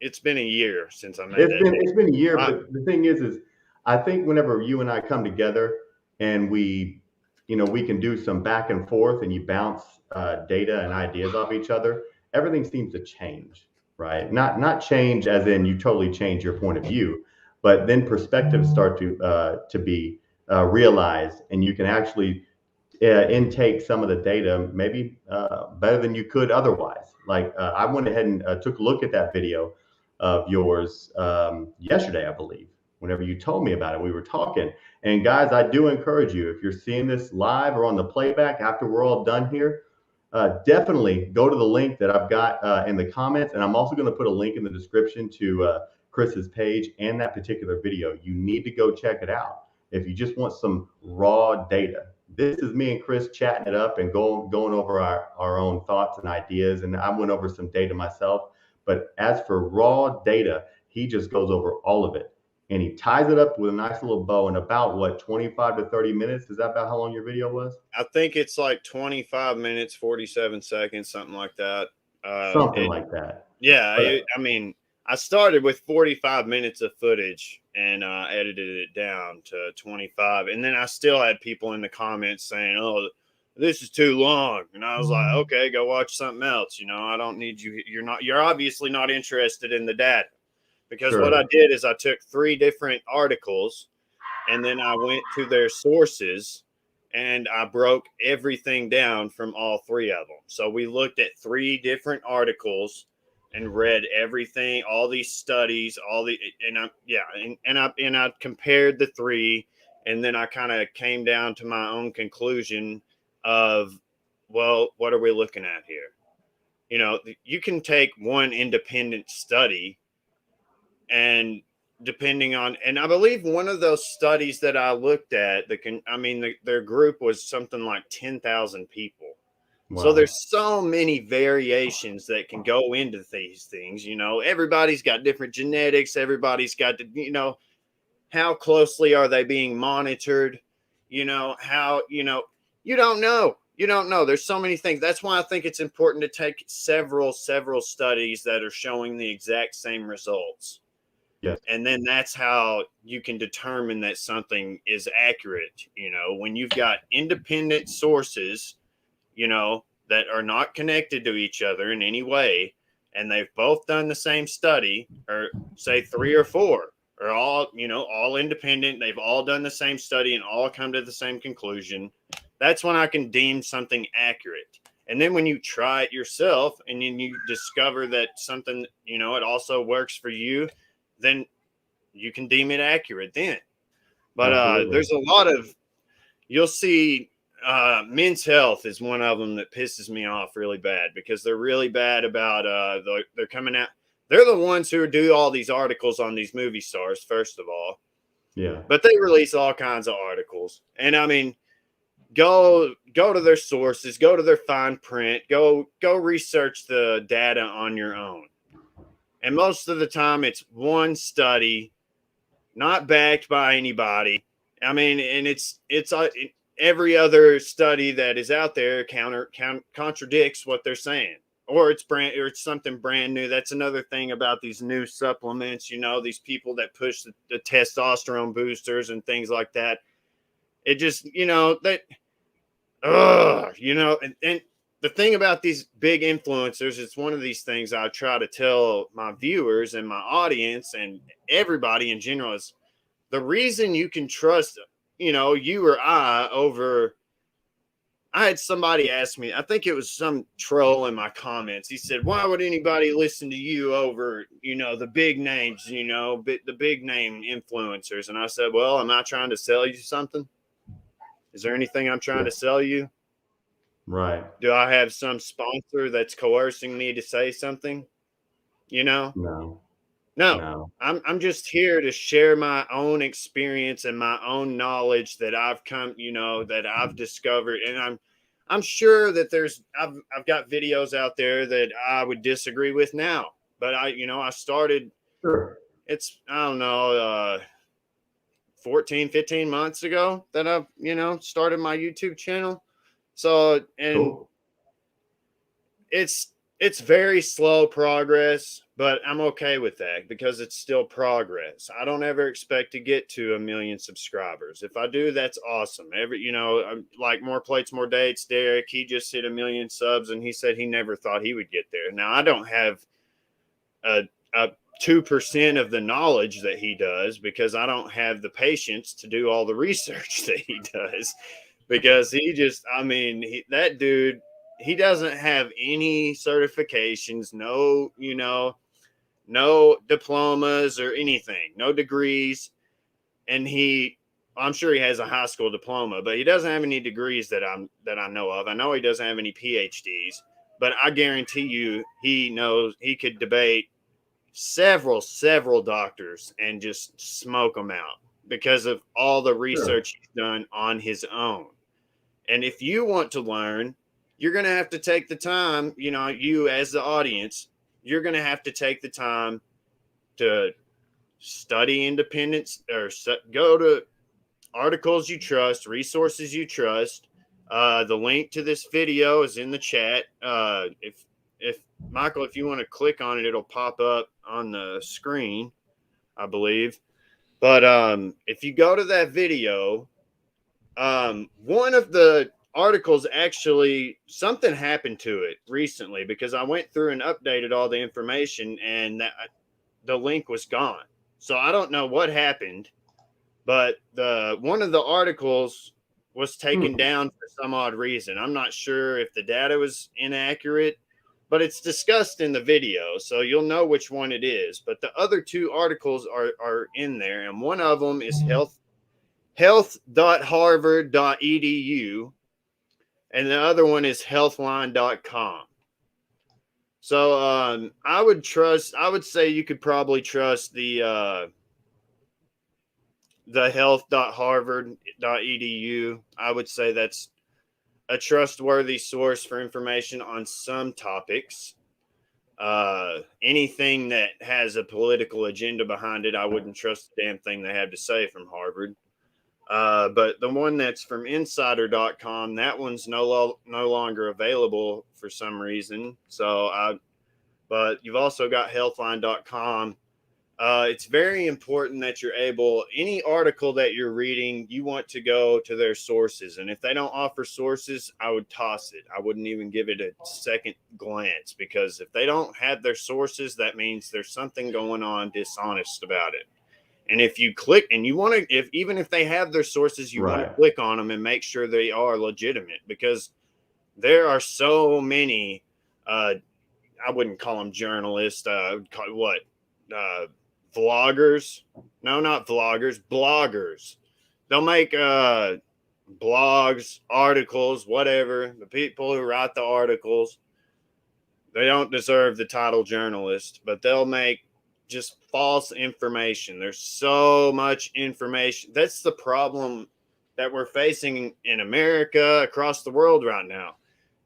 it's been a year since I made it's been a year, but the thing is I think whenever you and I come together and we can do some back and forth and you bounce data and ideas off each other, everything seems to change, right? Not change as in you totally change your point of view, but then perspectives start to be realized, and you can actually intake some of the data maybe better than you could otherwise. Like I went ahead and took a look at that video of yours yesterday, I believe. Whenever you told me about it, we were talking. And guys, I do encourage you, if you're seeing this live or on the playback after we're all done here, definitely go to the link that I've got in the comments. And I'm also going to put a link in the description to Chris's page and that particular video. You need to go check it out if you just want some raw data. This is me and Cris chatting it up and going over our own thoughts and ideas. And I went over some data myself. But as for raw data, he just goes over all of it. And he ties it up with a nice little bow in about, what, 25 to 30 minutes? Is that about how long your video was? I think it's like 25 minutes, 47 seconds, something like that. Something like that. Yeah. I mean, I started with 45 minutes of footage and edited it down to 25. And then I still had people in the comments saying, oh, this is too long. And I was like, okay, go watch something else. You know, I don't need you. You're obviously not interested in the data, because what I did is I took 3 different articles and then I went to their sources and I broke everything down from all 3 of them. So we looked at 3 different articles and read everything, all these studies, and I compared the 3, and then I kind of came down to my own conclusion of, well, what are we looking at here? You know, you can take one independent study and depending on, and I believe one of those studies that I looked at, their group was something like 10,000 people. So Wow. there's so many variations that can go into these things. Everybody's got different genetics. Everybody's got to, how closely are they being monitored? How, you don't know. You don't know. There's so many things. That's why I think it's important to take several studies that are showing the exact same results. Yes. And then that's how you can determine that something is accurate. When you've got independent sources, that are not connected to each other in any way, and they've both done the same study, or say 3 or 4, or all independent, they've all done the same study and all come to the same conclusion, that's when I can deem something accurate. And then when you try it yourself and then you discover that something, it also works for you, then you can deem it accurate then. But there's a lot of, you'll see, Men's Health is one of them that pisses me off really bad, because they're really bad about they're coming out. They're the ones who do all these articles on these movie stars, first of all. Yeah. But they release all kinds of articles. And I mean, go to their sources, go to their fine print, go research the data on your own. And most of the time it's one study, not backed by anybody. I mean, and it's every other study that is out there contradicts what they're saying, or it's something brand new. That's another thing about these new supplements, these people that push the testosterone boosters and things like that. It just, and the thing about these big influencers, it's one of these things I try to tell my viewers and my audience and everybody in general, is the reason you can trust, you or I over. I had somebody ask me, I think it was some troll in my comments. He said, why would anybody listen to you over, the big names, the big name influencers? And I said, well, am I trying to sell you something? Is there anything I'm trying to sell you? Right. Do I have some sponsor that's coercing me to say something? No. No. I'm just here to share my own experience and my own knowledge that I've that I've discovered. And I'm sure that I've got videos out there that I would disagree with now. But I started, Sure. it's, I don't know, 14, 15 months ago that I've, started my YouTube channel. So, and Cool. it's very slow progress, but I'm okay with that because it's still progress. I don't ever expect to get to 1 million subscribers. If I do, that's awesome. Like More Plates, More Dates, Derek, he just hit 1 million subs and he said he never thought he would get there. Now, I don't have a 2% of the knowledge that he does, because I don't have the patience to do all the research that he does, because that dude, he doesn't have any certifications, no diplomas or anything, no degrees. And I'm sure he has a high school diploma, but he doesn't have any degrees that I know of. I know he doesn't have any PhDs, but I guarantee you he could debate several doctors and just smoke them out because of all the research he's done on his own. And if you want to learn, you're going to have to take the time, you as the audience, you're going to have to take the time to study independence, or go to articles you trust, resources you trust. The link to this video is in the chat. If Michael, if you want to click on it, it'll pop up on the screen, I believe. But if you go to that video, one of the articles, actually, something happened to it recently, because I went through and updated all the information and the link was gone. So I don't know what happened, but one of the articles was taken down for some odd reason. I'm not sure if the data was inaccurate, but it's discussed in the video, so you'll know which one it is. But the other 2 articles are in there, and one of them is health.harvard.edu, and the other one is healthline.com. So I would say you could probably trust the health.harvard.edu. I would say that's a trustworthy source for information on some topics. Anything that has a political agenda behind it, I wouldn't trust the damn thing they have to say from Harvard. But the one that's from insider.com, that one's no longer available for some reason. But you've also got healthline.com. It's very important that you're any article that you're reading, you want to go to their sources. And if they don't offer sources, I would toss it. I wouldn't even give it a second glance, because if they don't have their sources, that means there's something going on dishonest about it. And if you click and you want to, even if they have their sources, you want to click on them and make sure they are legitimate, because there are so many, I wouldn't call them journalists. I would call vloggers. No, not vloggers, bloggers. They'll make blogs, articles, whatever. The people who write the articles, they don't deserve the title journalist, but they'll make just false information. There's so much information. That's the problem that we're facing in America, across the world right now.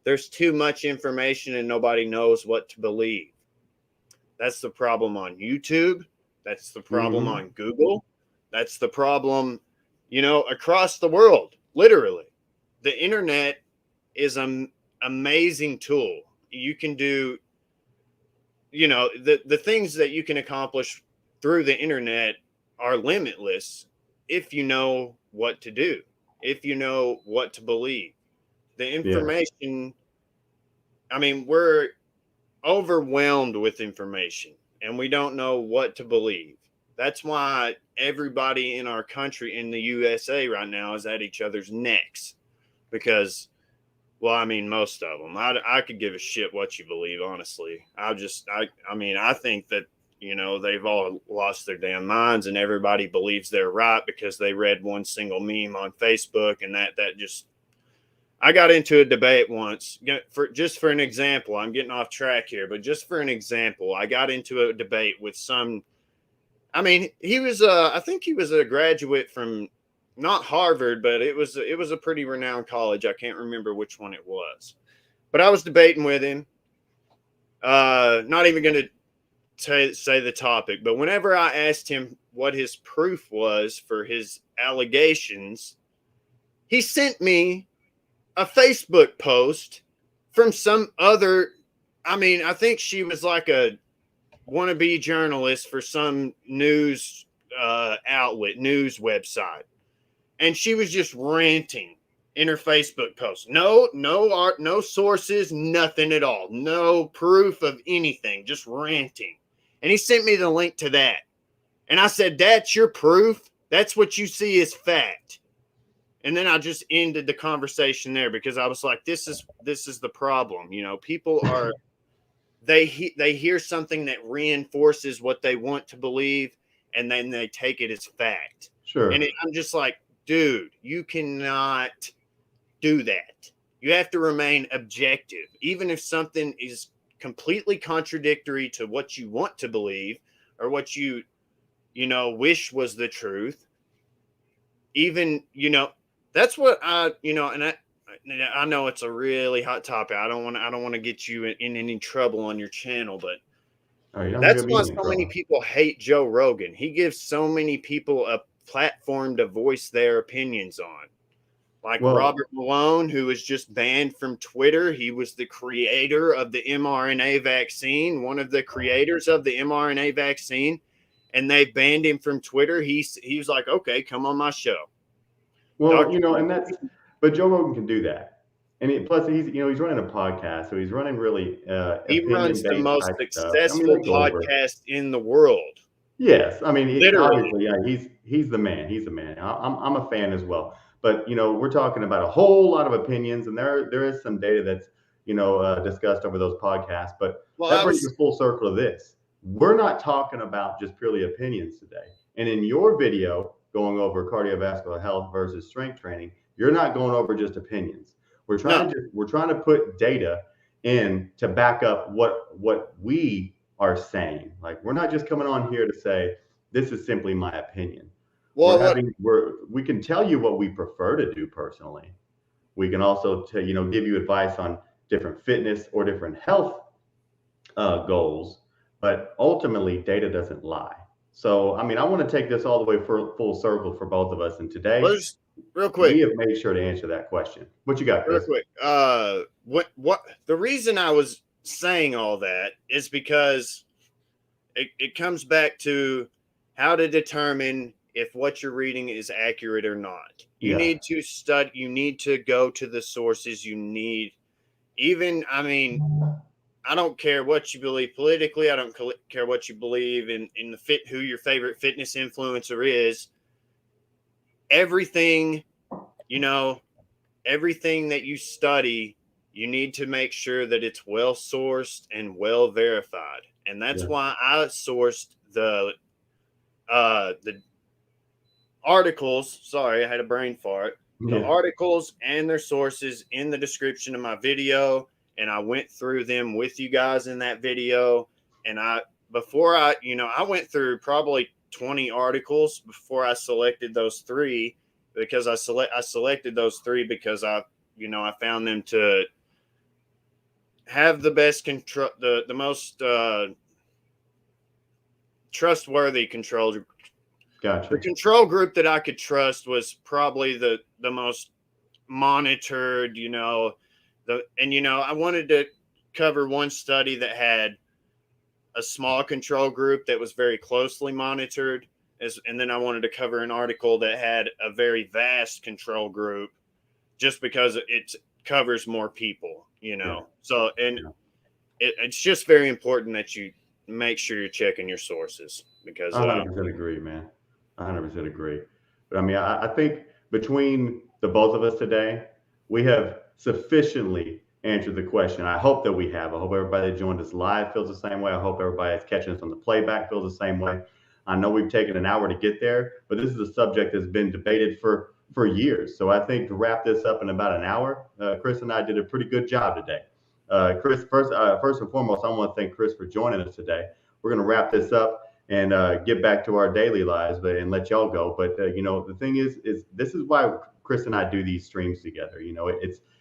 There's too much information and nobody knows what to believe. That's the problem on YouTube. That's the problem on Google. That's the problem, across the world, literally. The internet is an amazing tool. You can do, the things that you can accomplish through the internet are limitless if you know what to do, if you know what to believe. The information, we're overwhelmed with information and we don't know what to believe. That's why everybody in our country, in the USA right now, is at each other's necks, because, most of them. I could give a shit what you believe, honestly. I think that, they've all lost their damn minds and everybody believes they're right because they read one single meme on Facebook, and that just, I got into a debate once, for an example. I'm getting off track here, but just for an example, I got into a debate with some. He was I think he was a graduate from not Harvard, but it was a pretty renowned college. I can't remember which one it was, but I was debating with him. Not even going to say the topic, but whenever I asked him what his proof was for his allegations, he sent me a Facebook post from some other, I think she was like a wannabe journalist for some news outlet, news website. And she was just ranting in her Facebook post. No art, no sources, nothing at all. No proof of anything, just ranting. And he sent me the link to that. And I said, that's your proof? That's what you see as fact? And then I just ended the conversation there, because I was like, this is the problem. People are, they hear something that reinforces what they want to believe, and then they take it as fact. Sure. And I'm just like, dude, you cannot do that. You have to remain objective. Even if something is completely contradictory to what you want to believe, or what you wish was the truth, even, that's what and I know it's a really hot topic. I don't want to get you in any trouble on your channel, but that's why so many people hate Joe Rogan. He gives so many people a platform to voice their opinions on. Like Robert Malone, who was just banned from Twitter. He was the creator of the mRNA vaccine, one of the creators of the mRNA vaccine, and they banned him from Twitter. He was like, okay, come on my show. Well, but Joe Rogan can do that. And plus he's running a podcast, so he's running really he runs the most successful podcast in the world. Yes. Obviously, yeah, he's the man. He's the man. I'm a fan as well. But, we're talking about a whole lot of opinions, and there is some data that's, discussed over those podcasts. But that brings us full circle to this. We're not talking about just purely opinions today. And in your video going over cardiovascular health versus strength training, you're not going over just opinions. We're trying to put data in to back up what we are saying. Like, we're not just coming on here to say this is simply my opinion. Well, We can tell you what we prefer to do personally. We can also give you advice on different fitness or different health goals, but ultimately data doesn't lie. So, I mean, I want to take this all the way for full circle for both of us. And today just real we quick, have made sure to answer that question. What you got, real Chris? quick. What the reason I was saying all that is because it comes back to how to determine if what you're reading is accurate or not. You Yeah. need to study, you need to go to the sources. You need, even, I mean, I don't care what you believe politically. I don't care what you believe in the fit, who your favorite fitness influencer is. Everything, you know, everything that you study, you need to make sure that it's well sourced and well verified. And that's Yeah. why I sourced the articles. Sorry, I had a brain fart. The Yeah. articles and their sources in the description of my video, and I went through them with you guys in that video. And I went through probably 20 articles before I selected those three, because I selected those three because I found them to have the best control, the most trustworthy control. The Gotcha. control group that I could trust was probably the most monitored, I wanted to cover one study that had a small control group that was very closely monitored, and then I wanted to cover an article that had a very vast control group, just because it covers more people. Yeah. So, and Yeah. it's just very important that you make sure you're checking your sources, because I 100% agree, man. 100% agree. But I mean, I think between the both of us today, we have sufficiently answered the question. I hope that we have. I hope everybody that joined us live feels the same way. I hope everybody that's catching us on the playback feels the same way. I know we've taken an hour to get there, but this is a subject that's been debated for years. So I think to wrap this up in about an hour, Chris and I did a pretty good job today. Chris, first and foremost, I want to thank Chris for joining us today. We're going to wrap this up and get back to our daily lives, and let y'all go. But the thing is this is why Chris and I do these streams together.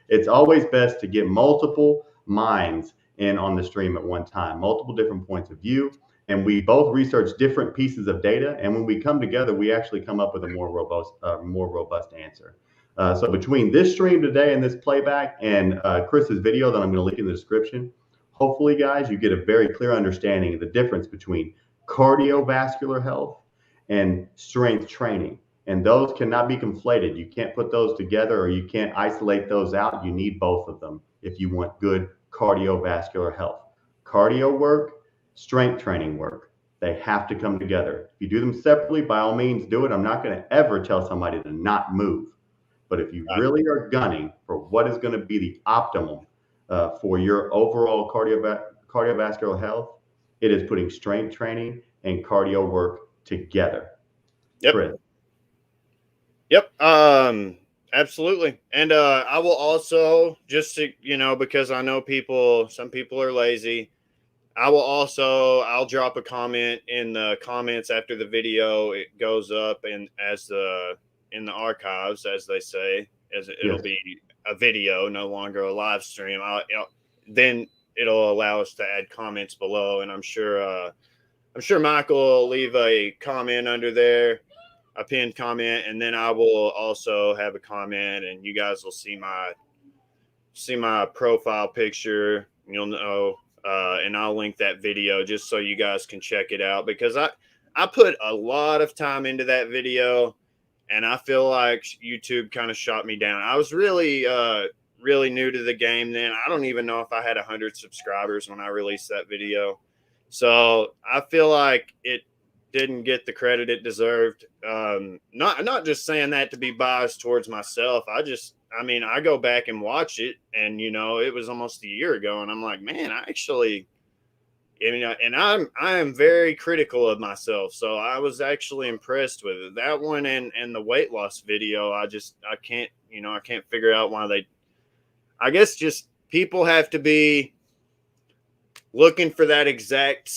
It's always best to get multiple minds in on the stream at one time, multiple different points of view, and we both research different pieces of data. And when we come together, we actually come up with a more robust answer. So between this stream today and this playback and Chris's video that I'm going to link in the description, hopefully, guys, you get a very clear understanding of the difference between cardiovascular health and strength training. And those cannot be conflated. You can't put those together, or you can't isolate those out. You need both of them if you want good cardiovascular health. Cardio work, strength training work, they have to come together. If you do them separately, by all means, do it. I'm not going to ever tell somebody to not move. But if you really are gunning for what is going to be the optimum for your overall cardiovascular health, it is putting strength training and cardio work together. Yep. Chris. Yep. Absolutely. And I will also, just to, because I know some people are lazy. I'll drop a comment in the comments after the video. It goes up, and in the archives, as they say, it'll be a video, no longer a live stream. Then it'll allow us to add comments below. And I'm sure Michael will leave a comment under there, a pinned comment, and then I will also have a comment, and you guys will see my profile picture. You'll know, and I'll link that video just so you guys can check it out, because I put a lot of time into that video, and I feel like YouTube kind of shot me down. I was really new to the game then. I don't even know if I had 100 subscribers when I released that video. So I feel like it didn't get the credit it deserved. Not just saying that to be biased towards myself. I go back and watch it, and it was almost a year ago, and I'm like, man, and I am very critical of myself. So I was actually impressed with it. That one and the weight loss video, I can't figure out why I guess just people have to be looking for that exact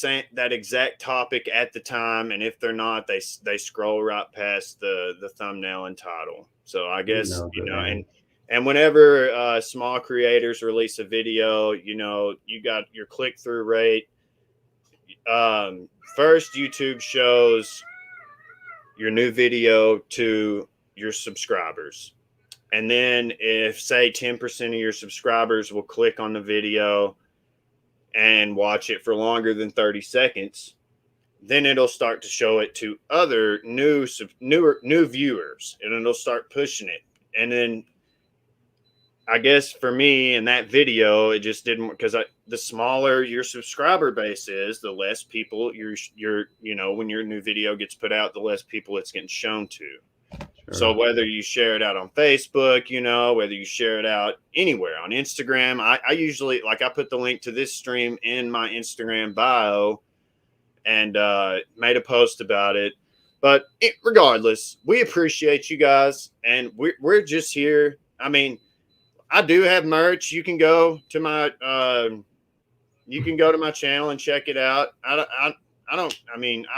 topic at the time, and if they're not, they scroll right past the thumbnail and title. So I guess and whenever small creators release a video, you got your click-through rate. First, YouTube shows your new video to your subscribers. And then if, say, 10% of your subscribers will click on the video and watch it for longer than 30 seconds, then it'll start to show it to other new viewers, and it'll start pushing it. And then I guess for me in that video, it just didn't, because the smaller your subscriber base is, the less people when your new video gets put out, the less people it's getting shown to. Sure. So whether you share it out on Facebook, whether you share it out anywhere on Instagram, I usually, like, I put the link to this stream in my Instagram bio and made a post about it. But regardless, we appreciate you guys, and we're just here. I mean, I do have merch. You can go to my channel and check it out. I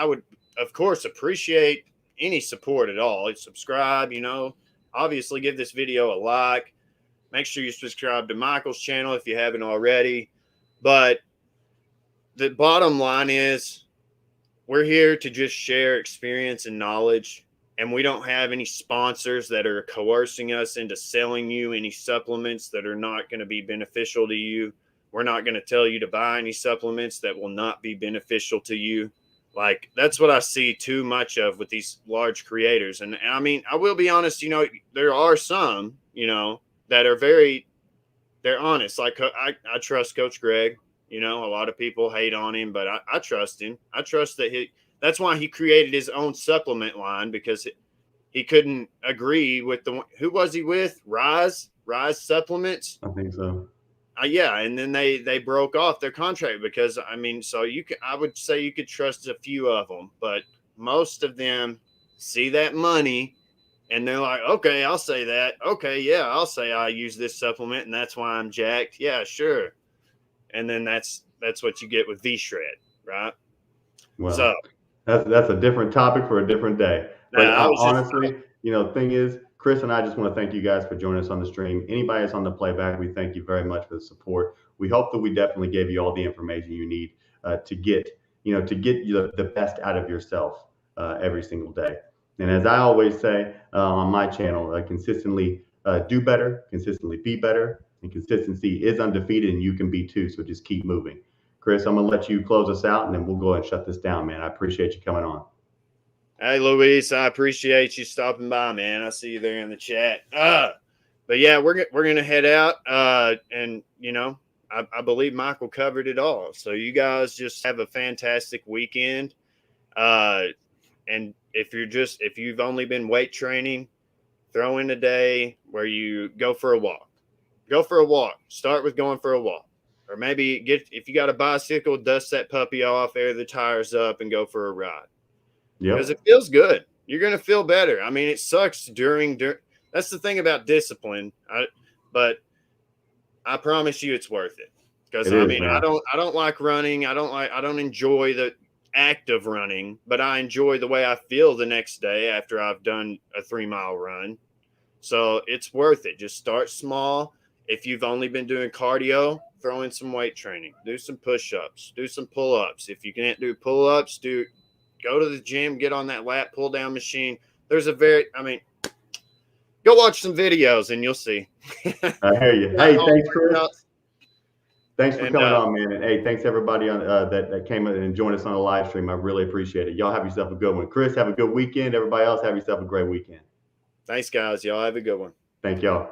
would, of course, appreciate any support at all. Subscribe, obviously give this video a like. Make sure you subscribe to Michael's channel if you haven't already. But the bottom line is, we're here to just share experience and knowledge. And we don't have any sponsors that are coercing us into selling you any supplements that are not going to be beneficial to you. We're not going to tell you to buy any supplements that will not be beneficial to you. Like, that's what I see too much of with these large creators. And I mean, I will be honest, there are some, that are they're honest. Like, I trust Coach Greg. A lot of people hate on him, but I trust him. I trust that that's why he created his own supplement line, because he couldn't agree with who was he with? Rise Supplements. I think so. Yeah, and then they broke off their contract because, I mean, so I would say you could trust a few of them, but most of them see that money and they're like, okay, I'll say that. Okay, yeah, I'll say I use this supplement and that's why I'm jacked. Yeah, sure. And then that's what you get with V-Shred, right? Well, so that's a different topic for a different day. But honestly, thing is, Cris and I just want to thank you guys for joining us on the stream. Anybody that's on the playback, we thank you very much for the support. We hope that we definitely gave you all the information you need to get the best out of yourself every single day. And as I always say on my channel, consistently do better, consistently be better, and consistency is undefeated, and you can be too. So just keep moving. Cris, I'm going to let you close us out, and then we'll go ahead and shut this down, man. I appreciate you coming on. Hey, Luis, I appreciate you stopping by, man. I see you there in the chat. But yeah, we're gonna head out, and I believe Michael covered it all. So you guys just have a fantastic weekend. And if you've only been weight training, throw in a day where you go for a walk. Go for a walk. Start with going for a walk, or maybe if you got a bicycle, dust that puppy off, air the tires up, and go for a ride. Because it feels good. You're going to feel better. I mean, it sucks during that's the thing about discipline. But I promise you it's worth it. Because I don't like running. I don't enjoy the act of running, but I enjoy the way I feel the next day after I've done a 3-mile run. So it's worth it. Just start small. If you've only been doing cardio, throw in some weight training. Do some push-ups. Do some pull-ups. If you can't do pull-ups, go to the gym, get on that lat pull down machine. Go watch some videos and you'll see. I hear you. Hey, thanks, Cris. Thanks for coming on, man. And hey, thanks everybody that came and joined us on the live stream. I really appreciate it. Y'all have yourself a good one. Cris, have a good weekend. Everybody else, have yourself a great weekend. Thanks, guys. Y'all have a good one. Thank y'all.